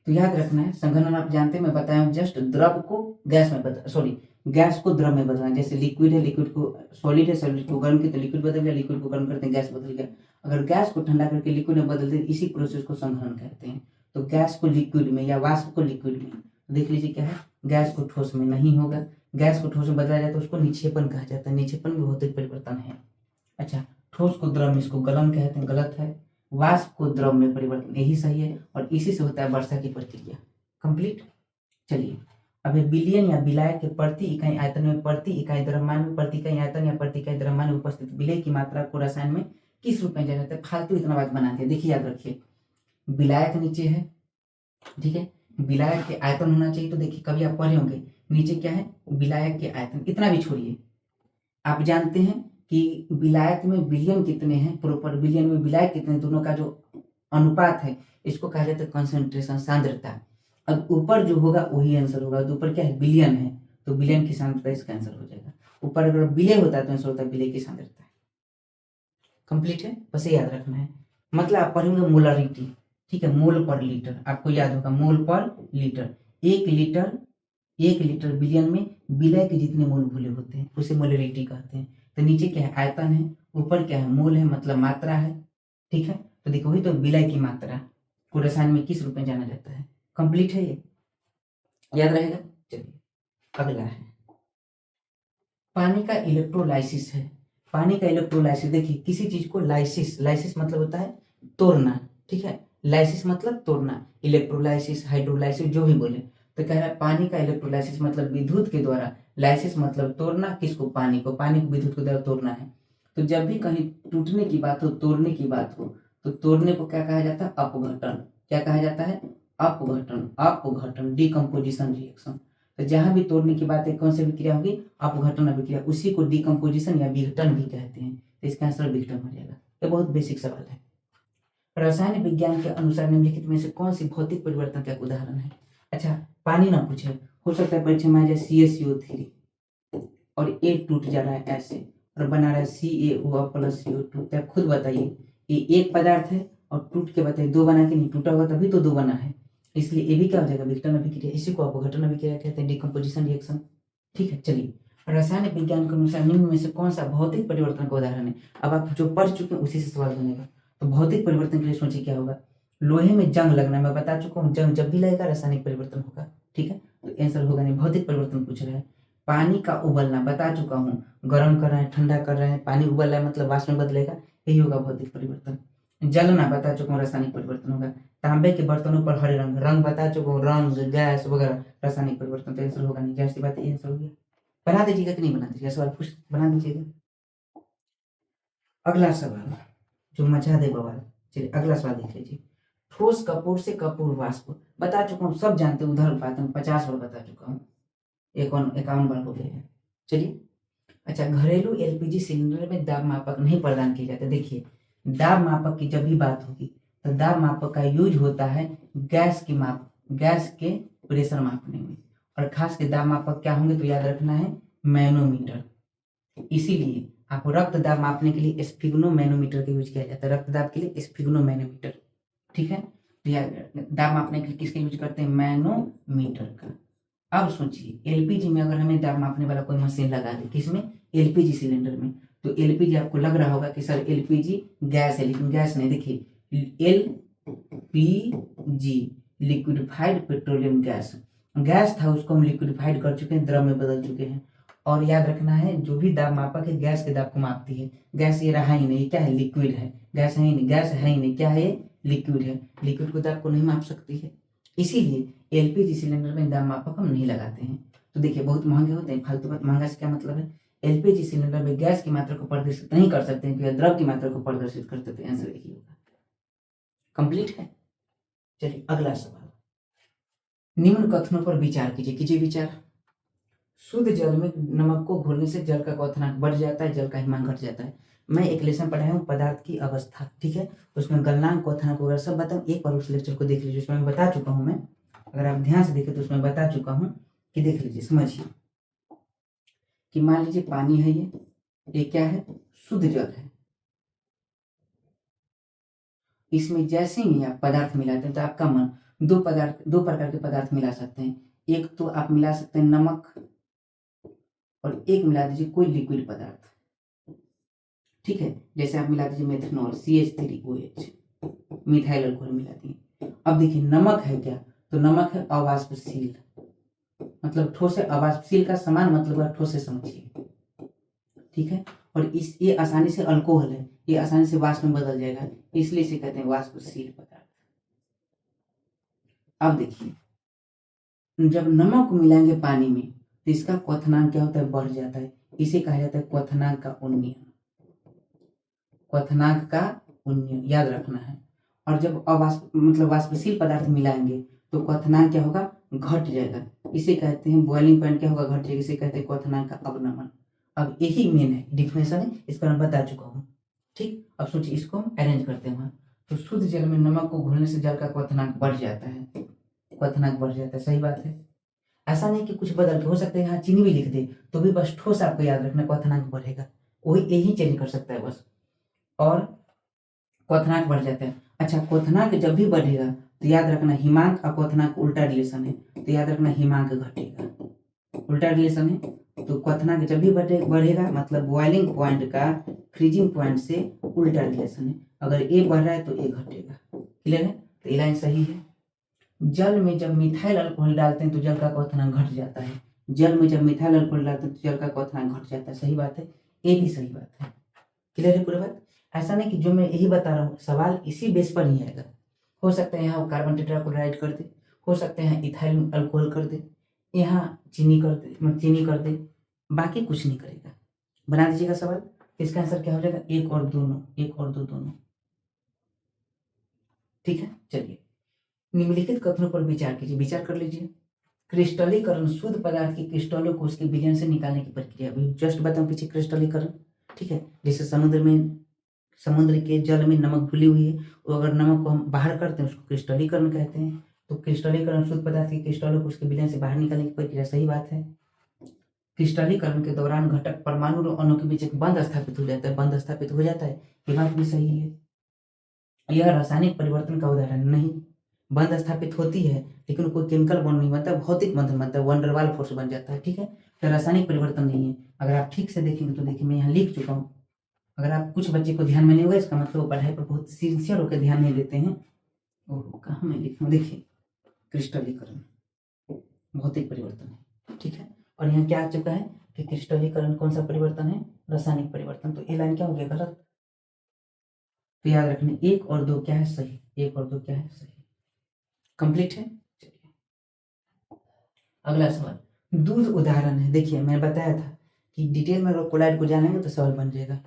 S1: तो याद रखना है संघनन आप जानते हैं, मैं बताया हूं जस्ट द्रव को गैस में बदल, सॉरी गैस को द्रव में बदलना। जैसे लिक्विड है, लिक्विड को सॉलिड है, सॉलिड को गर्म किया तो लिक्विड बदल गया, लिक्विड को गर्म करते हैं गैस बदल गया। अगर गैस को ठंडा करके लिक्विड में बदलते हैं इसी प्रोसेस को संघनन कहते हैं। तो गैस को लिक्विड में या वाष्प को लिक्विड में, देख लीजिए क्या है, गैस को ठोस में नहीं होगा, गैस को ठोस में बदला जाए तो उसको निक्षेपण कहा जाता है, निक्षेपण में भौतिक परिवर्तन है। अच्छा ठोस को द्रव में इसको गलन कहते हैं, गलत है। वाष्प को द्रव में परिवर्तन यही सही है, और इसी से होता है वर्षा की प्रक्रिया। कंप्लीट। चलिए अब बिलियन या विलायक के प्रति इकाई आयतन में, प्रति इकाई द्रव्यमान में, प्रति इकाई आयतन या प्रति इकाई द्रव्यमान में उपस्थित विलय की मात्रा को रसायन में किस रूप में जाना जाता है। फालतू इतना बात बनाते हैं, देखिए याद रखिए, विलायक नीचे है, ठीक है, विलायक के आयतन होना चाहिए, तो देखिए कभी आप पढ़े होंगे नीचे क्या है, विलायक के आयतन, इतना भी छोड़िए। आप जानते हैं कि विलायक में विलियन कितने हैं, प्रॉपर विलियन में विलायक कितने, दोनों का जो अनुपात है इसको कहा जाता है कंसंट्रेशन, सांद्रता। अब ऊपर जो होगा वही आंसर होगा, तो ऊपर क्या है बिलियन है, तो बिलियन की सांद्रता इसका आंसर हो जाएगा। ऊपर अगर विलय होता है तो आंसर होता है विलय की सांद्रता। कंप्लीट है, बस ये याद रखना है। मतलब आप पढ़ेंगे मोलरिटी, ठीक है, मोल पर लीटर, आपको याद होगा मोल पर लीटर। एक लीटर बिलियन में विलय के जितने मोल भूले होते हैं उसे मोलरिटी कहते हैं। तो नीचे क्या है आयतन है, ऊपर क्या है मोल है मतलब मात्रा है, ठीक है। तो देखो वही तो विलय की मात्रा को रसायन में किस रूप में जाना जाता है। कंप्लीट है ये, याद रहेगा। चलिए अगला है पानी का इलेक्ट्रोलाइसिस है। पानी का इलेक्ट्रोलाइसिस, देखिए किसी चीज को लाइसिस, लाइसिस मतलब होता है तोड़ना, ठीक है, लाइसिस मतलब तोड़ना, इलेक्ट्रोलाइसिस हाइड्रोलाइसिस जो भी बोले, तो कह रहा है पानी का इलेक्ट्रोलाइसिस मतलब विद्युत के द्वारा, लाइसिस मतलब तोड़ना, किसको, पानी को, पानी को विद्युत के द्वारा तोड़ना है। तो जब भी कहीं टूटने की बात हो, तोड़ने की बात हो, तो तोड़ने को क्या कहा जाता है, अपघटन। क्या कहा जाता है, अपघटन, अपघटन, डिकम्पोजिशन रिएक्शन। तो जहां भी तोड़ने की बात है कौन सी विक्रिया होगी, अपघटन अभिक्रिया, उसी को डिकम्पोजिशन या विघटन भी कहते हैं। तो इसका आंसर विघटन हो जाएगा। ये बहुत बेसिक सवाल है। रसायन विज्ञान के अनुसार निम्नलिखित में से कौन सी भौतिक परिवर्तन का एक उदाहरण है। अच्छा पानी ना पूछे, हो सकता है परीक्षा में आ जाए CaCO3 और ए टूट जा रहा है ऐसे और बना रहा है CaO प्लस CO2, तो आप खुद बताइए ये एक पदार्थ है और टूट के बताइए दो बना के नहीं, टूटा हुआ तभी तो दो बना है, इसलिए ये भी क्या हो जाएगा विघटन अभिक्रिया, इसी को अपघटन अभिक्रिया कहते हैं, डिकम्पोजिशन रिएक्शन। ठीक है चलिए रसायन विज्ञान के अनुसार निम्न में से कौन सा भौतिक परिवर्तन का उदाहरण है। अब आप जो पढ़ चुके हैं उसी से सवाल बनेगा। तो भौतिक परिवर्तन के लिए सोचिए क्या होगा, लोहे में जंग लगना, मैं बता चुका हूँ जंग जब भी लगेगा रासायनिक परिवर्तन होगा, ठीक है, तो आंसर होगा नहीं, भौतिक परिवर्तन पूछ रहा है। पानी का उबलना बता चुका हूँ, गर्म कर रहे हैं ठंडा कर रहे हैं, पानी उबल रहा है मतलब वाष्प में बदलेगा, यही होगा भौतिक परिवर्तन। जलना बता चुका हूँ रासायनिक परिवर्तन होगा। तांबे के बर्तनों पर हरे रंग, रंग बता चुका हूँ, रंग गैस वगैरह रासायनिक परिवर्तन, तो आंसर होगा नहीं, जैसी बात ये आंसर हो गया। बना दीजिएगा कि नहीं बना दीजिएगा, सवाल पूछ बना दीजिएगा। अगला सवाल जो मचा दे बवाल, चलिए अगला सवाल देख लीजिए। ठोस कपूर से कपूर वाष्प बता चुका हूँ, सब जानते हैं, उधर बात मैं 50 बार बता चुका हूँ, 51 बार हो गए हैं। चलिए अच्छा घरेलू LPG सिलेंडर में दाब मापक नहीं प्रदान किए जाते। देखिए दाब मापक की जब भी बात होगी तो दाब मापक का यूज होता है गैस की माप, गैस के प्रेशर मापने में, और खास के दाब मापक क्या होंगे तो याद रखना है मैनोमीटर। इसीलिए आपको रक्त दाब मापने के लिए स्फिग्नोमैनोमीटर का यूज किया जाता है। रक्त दाब के लिए स्फिग्नोमैनोमीटर, ठीक है। तो या दाब मापने के लिए किसका यूज करते हैं? मैनोमीटर का। अब सोचिए एलपीजी में अगर हमें दाब मापने वाला कोई मशीन लगा दे, किसमें? एलपीजी सिलेंडर में। तो एलपीजी आपको लग रहा होगा कि सर एलपीजी गैस है, लेकिन गैस नहीं। देखिए LPG liquefied petroleum gas, gas था उसको हम लिक्विडिफाइड कर चुके हैं, द्रव में बदल चुके हैं। और याद रखना है जो भी दाब मापक है गैस के दाब को मापती है। गैस ये रहा ही नहीं, क्या है? लिक्विड है। गैस है ही नहीं, गैस है ही नहीं, क्या है? लिक्विड है। लिक्विड को दाब को नहीं माप सकती है, इसीलिए एलपीजी सिलेंडर में दाब मापक हम नहीं लगाते हैं। तो देखिए बहुत महंगे होते हैं, फालतू का। महंगा से क्या मतलब है? एलपीजी सिलेंडर में गैस की मात्रा को प्रदर्शित नहीं कर सकते हैं, क्योंकि द्रव की मात्रा को प्रदर्शित कर सकते हैं। आंसर यही होगा। कंप्लीट है। चलिए अगला सवाल, निम्न कथनों पर विचार कीजिए। कीजिए विचार। शुद्ध जल में नमक को घोलने से जल का क्वथनांक बढ़ जाता है, जल का हिमांक घट जाता है। मैं एक लेसन पढ़ाया हूँ पदार्थ की अवस्था, ठीक है। उसमें गलनांक क्वथनांक वगैरह सब बताऊँ। एक बार उस लेक्चर को देख लीजिए, उसमें मैं बता चुका हूँ। मैं अगर आप ध्यान से देखें तो उसमें बता चुका हूँ कि देख लीजिए, समझिए कि मान लीजिए पानी है, ये क्या है? शुद्ध जल है। इसमें जैसे ही आप पदार्थ मिलाते हैं तो आपका मन दो प्रकार के पदार्थ मिला सकते हैं। एक तो आप मिला सकते हैं नमक, और एक मिला दीजिए कोई लिक्विड पदार्थ, ठीक है। जैसे आप मिला दीजिए मेथनॉल CH3OH, मिथाइल अल्कोहल मिला दिए। अब देखिए नमक है क्या? तो नमक है अवाष्पशील, मतलब ठोस है। अवाष्पशील का समान मतलब है ठोस से समझिए, ठीक है। और ये आसानी से अल्कोहल है, ये आसानी से वाष्प में बदल जाएगा, इसलिए इसे कहते हैं वाष्पशील पदार्थ। अब देखिए जब नमक को मिलाएंगे पानी में तो इसका क्वथनांक क्या होता है? बढ़ जाता है। इसे कहा जाता है क्वथनांक का उन्नयन। क्वथनांक का उन्नयन याद रखना है। और जब मतलब वाष्पशील पदार्थ मिलाएंगे तो क्वथनांक क्या होगा? घट जाएगा। इसे कहते हैं बॉइलिंग पॉइंट क्या होगा? घट जाएगा। इसे कहते हैं क्वथनांक का अवनमन। अब यही मेन है, डिफिनेशन है, इसका मैं बता चुका हूँ, ठीक। अब सोचिए इसको हम अरेंज करते हैं। तो शुद्ध जल में नमक को घोलने से जल का क्वथनांक बढ़ जाता है, क्वथनांक बढ़ जाता है, सही बात है। ऐसा नहीं कि कुछ बदल के, हो सकता है यहाँ चीनी भी लिख दे तो भी बस ठोस आपको याद रखना, क्वथनांक बढ़ेगा, वही यही चेंज कर सकता है बस। और क्वथनांक बढ़ जाता है। अच्छा, क्वथनांक जब भी बढ़ेगा तो याद रखना हिमांक और क्वथनांक उल्टा रिलेशन है, तो याद रखना हिमांक घटेगा, उल्टा रिलेशन है। तो क्वथनांक जब भी बढ़ेगा मतलब बॉइलिंग पॉइंट का फ्रीजिंग पॉइंट से उल्टा रिलेशन है। अगर ए बढ़ रहा है तो ए घटेगा। क्लियर है? तो ये लाइन सही है। जल में जब मिथाइल अल्कोहल डालते हैं तो जल का क्वथनांक घट जाता है। जल में जब मिथाइल अल्कोहल डालते हैं तो जल का क्वथनांक घट जाता है, सही बात है। ये भी सही बात है। क्लियर है पूरी बात? ऐसा नहीं कि जो मैं यही बता रहा हूँ सवाल इसी बेस पर ही आएगा। हो सकता है यहाँ कार्बन टेट्राक्लोराइड कर दे, हो सकता है यहाँ इथाइल अल्कोहल कर दे, यहाँ चीनी कर दे, चीनी कर दे, बाकी कुछ नहीं करेगा। बना दीजिएगा सवाल। इसका आंसर क्या हो जाएगा? एक और दोनों, एक और दो दोनों, ठीक है। चलिए निम्नलिखित कथनों पर विचार कीजिए, विचार कर लीजिए। क्रिस्टलीकरण शुद्ध पदार्थ की क्रिस्टलों को उसके विलयन से निकालने की प्रक्रिया। अभी जस्ट बताऊं पीछे क्रिस्टलीकरण, ठीक है। जैसे समुद्र के जल में नमक घुली हुई है, तो अगर नमक को हम बाहर करते हैं उसको क्रिस्टलीकरण कहते हैं। तो क्रिस्टलीकरण शुद्ध पदार्थ की क्रिस्टलों को उसके विलयन से बाहर निकालने की प्रक्रिया, सही बात है। क्रिस्टलीकरण के दौरान घटक परमाणु और अणु के बीच एक बंध स्थापित हो जाता है, बंध स्थापित हो जाता है, ये बात भी सही है। यह रासायनिक परिवर्तन का उदाहरण नहीं, बंध स्थापित होती है लेकिन कोई केमिकल बॉन्ड नहीं बनता, भौतिक बंधन बनता है, वंडरवाल फोर्स बन जाता है, ठीक है। तो रासायनिक परिवर्तन नहीं है। अगर आप ठीक से देखेंगे तो देखिए मैं यहाँ लिख चुका हूँ। अगर आप कुछ बच्चे को ध्यान में नहीं होगा इसका मतलब वो पढ़ाई पर बहुत सिंसियर होकर ध्यान नहीं देते हैं। ओह कहाँ मैं लिखूँ, देखिए क्रिस्टलीकरण भौतिक परिवर्तन है, ठीक है। और यहाँ क्या आ चुका है कि क्रिस्टलीकरण कौन सा परिवर्तन है? रासायनिक परिवर्तन। तो ये लाइन क्या हो गया? गलत। तो याद रखना एक और दो क्या है? सही। एक और दो क्या है? सही। कंप्लीट है। चलिए अगला सवाल, दूध उदाहरण है। देखिए मैं बताया था कि डिटेल में अगर कोलाइड को जानेंगे तो सवाल बन जाएगा।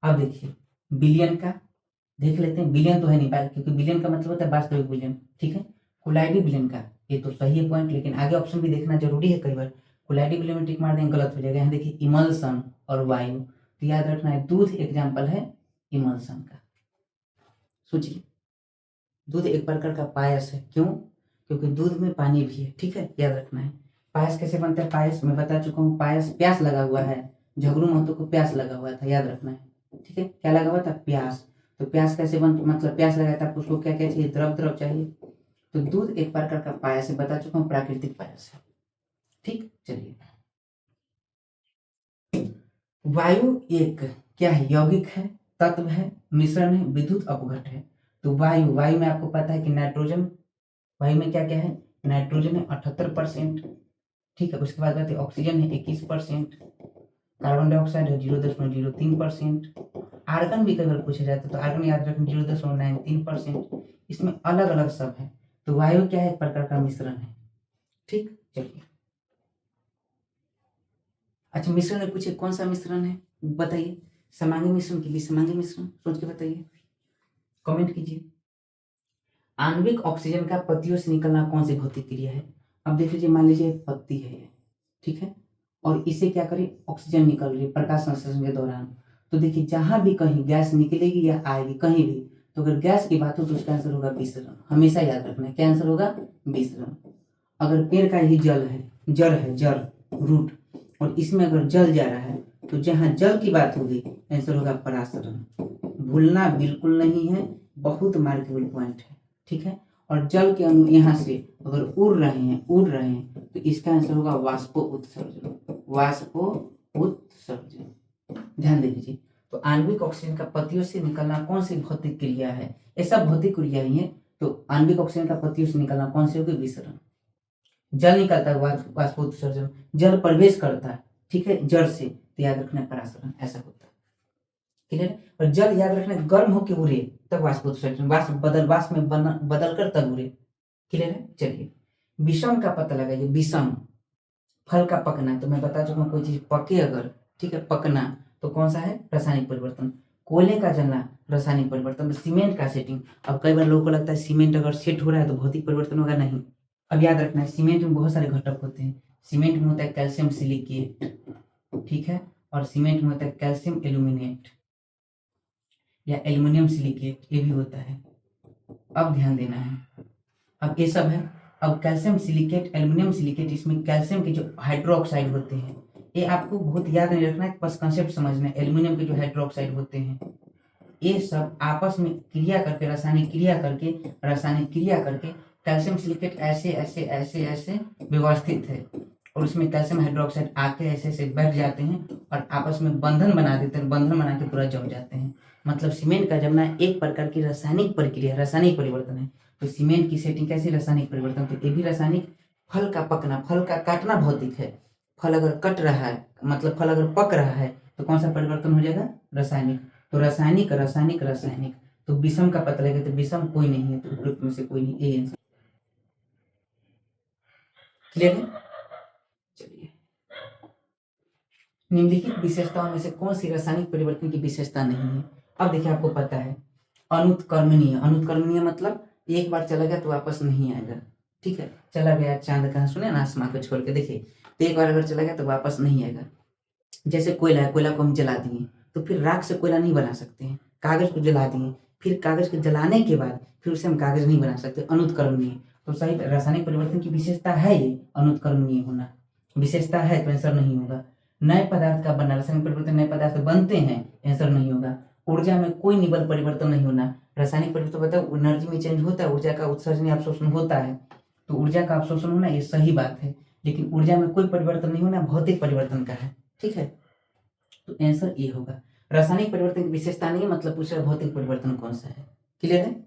S1: अब देखिए बिलियन का देख लेते हैं। बिलियन तो है नहीं पाया क्योंकि बिलियन का मतलब होता है वास्तविक बिलियन, ठीक है। कोलाइडी बिलियन का ये तो सही है पॉइंट, लेकिन आगे ऑप्शन भी देखना जरूरी है। कई बार कोलाइडी बिलियन में टिक मार देंगे गलत हो जाएगा। यहाँ देखिए इमल्सन और वायु, तो याद रखना है दूध एग्जाम्पल है इमल्सन का। सोचिए दूध एक प्रकार का पायस है, क्यों? क्योंकि दूध में पानी भी है, ठीक है, याद रखना है। पायस कैसे बनता है? पायस मैं बता चुका हूँ। पायस प्यास लगा हुआ है झगड़ू महतो को प्यास लगा हुआ था, याद रखना है, ठीक है। क्या लगा हुआ था? प्यास। तो प्यास कैसे बन, मतलब प्यास लगा था, उसको क्या क्या चाहिए? द्रव द्रव चाहिए। तो दूध एक प्रकार का पायस है, बता चुका हूँ, प्राकृतिक पायस है, ठीक। चलिए, वायु एक क्या है? यौगिक है, तत्व है, मिश्रण है, विद्युत अपघट है। तो वायु, वायु में आपको पता है कि नाइट्रोजन, वायु में क्या क्या है? नाइट्रोजन है 78%, ठीक है। उसके बाद है ऑक्सीजन है 21%, कार्बन डाइऑक्साइड है 0.03%, आर्गन भी कई बार पूछा जाता है, तो आर्गन याद रखें 0.93%। इसमें अलग अलग सब है। तो वायु क्या है? एक प्रकार का मिश्रण है, ठीक। चलिए, अच्छा, मिश्रण में पूछे कौन सा मिश्रण है, बताइए। समांगी मिश्रण के लिए समांगी मिश्रण सोच के बताइए, कमेंट कीजिए। आणविक ऑक्सीजन का पत्तियों से निकलना कौन सी भौतिक क्रिया है? अब देख लीजिए, मान लीजिए पत्ती है ये, ठीक है, और इसे क्या करें? ऑक्सीजन निकल रही है प्रकाश संश्लेषण के दौरान। तो देखिए, जहां भी कहीं गैस निकलेगी या आएगी कहीं भी, तो अगर गैस की बात हो तो उसका आंसर होगा विसरण। हमेशा याद रखना है, क्या आंसर होगा? विसरण। अगर पेड़ का ही जल है, जड़ है, जड़, रूट, और इसमें अगर जल जा रहा है, तो जहां जल की बात होगी आंसर होगा परासरण। भूलना बिल्कुल नहीं है, बहुत मार्केबल पॉइंट है, ठीक है। और जल के अणु यहाँ से अगर उड़ रहे हैं तो इसका आंसर होगा वाष्पो उत्सर्जन, वाष्पो उत्सर्जन। ध्यान दे लीजिए। तो आणविक ऑक्सीजन का पत्तियों से निकलना कौन सी भौतिक क्रिया है? ये सब भौतिक क्रिया ही है। तो आणविक ऑक्सीजन का पत्तियों से निकलना कौन सी होगी? विसरण। जल निकलता है वाष्पोत्सर्जन, जल प्रवेश करता है, ठीक है, जड़ से, तो याद रखना परासरण, ऐसा होता है, क्लियर है। और जल याद रखना गर्म होकर उड़े तब वाष्पोत्सर्जन, वाष्प में बदल कर तब उड़े, क्लियर है। चलिए, विषम का पता लगाइए। विषम, फल का पकना, तो मैं बता चुका हूँ, कोई चीज पके अगर, ठीक है, पकना, तो कौन सा है? रासायनिक परिवर्तन। कोयले का जलना, रासायनिक परिवर्तन। सीमेंट का सेटिंग, अब कई बार लोगों को लगता है सीमेंट अगर सेट हो रहा है तो भौतिक परिवर्तन होगा, नहीं। अब याद रखना है, सीमेंट में बहुत सारे घटक होते हैं। सीमेंट में होता है कैल्शियम सिलिकेट, ठीक है, और सीमेंट में होता है कैल्शियम एल्यूमिनेट या एल्युमिनियम सिलिकेट, ये भी होता है। अब ध्यान देना है, अब ये सब है। अब कैल्शियम सिलिकेट, एल्युमिनियम सिलिकेट, इसमें कैल्शियम के जो हाइड्रोक्साइड होते हैं, ये आपको बहुत याद नहीं रखना है, बस कंसेप्ट समझना है। एल्युमिनियम के जो हाइड्रोक्साइड होते हैं, ये सब आपस में क्रिया करके, रासायनिक क्रिया करके कैल्शियम सिलिकेट ऐसे ऐसे ऐसे ऐसे व्यवस्थित है, और उसमें कैल्शियम हाइड्रोक्साइड आके ऐसे ऐसे बैठ जाते हैं और आपस में बंधन बना देते हैं, बंधन बना के पूरा जम जाते हैं। मतलब सीमेंट का जमना एक प्रकार की रासायनिक प्रक्रिया, रासायनिक परिवर्तन है। तो सीमेंट की सेटिंग कैसी? रासायनिक परिवर्तन। तो ये भी रासायनिक। फल का पकना, फल का काटना भौतिक है। फल अगर कट रहा है, मतलब फल अगर पक रहा है, तो कौन सा परिवर्तन हो जाएगा? रासायनिक। तो रासायनिक रासायनिक रासायनिक। तो विषम का पता लगे, तो विषम कोई नहीं है, तो उपरोक्त में से कोई नहीं, ए आंसर, क्लियर है। चलिए, निम्नलिखित विशेषताओं में से कौन सी रासायनिक परिवर्तन की विशेषता नहीं है? अब देखिए, आपको पता है अनुत्क्रमणीय। अनुत्क्रमणीय मतलब एक बार चला गया तो वापस नहीं आएगा, ठीक है। चला गया चांद कहाँ, सुने ना, आसमां को छोड़ के, देखिए, तो एक बार अगर चला गया तो वापस नहीं आएगा। जैसे कोयला है, कोयला को हम जला दिए तो फिर राख से कोयला नहीं बना सकते हैं। कागज को जला दिए, फिर कागज को जलाने के बाद फिर उसे हम कागज नहीं बना सकते, अनुत्क्रमणीय। तो सही रासायनिक परिवर्तन की विशेषता है ये, अनुत्क्रमणीय होना विशेषता है, तो आंसर नहीं होगा। नए पदार्थ का बनना, रासायनिक परिवर्तन, नए पदार्थ बनते हैं, आंसर नहीं होगा। ऊर्जा में कोई निबल परिवर्तन नहीं होना, रासायनिक परिवर्तन बताओ, एनर्जी में चेंज होता है, ऊर्जा का उत्सर्जन या अवशोषण होता है, तो ऊर्जा का अवशोषण होना ये सही बात है, लेकिन ऊर्जा में कोई परिवर्तन नहीं होना, भौतिक परिवर्तन का है, ठीक है। तो आंसर ए होगा। रासायनिक परिवर्तन की विशेषता नहीं है, मतलब पूछ रहा है भौतिक परिवर्तन कौन सा है, क्लियर है।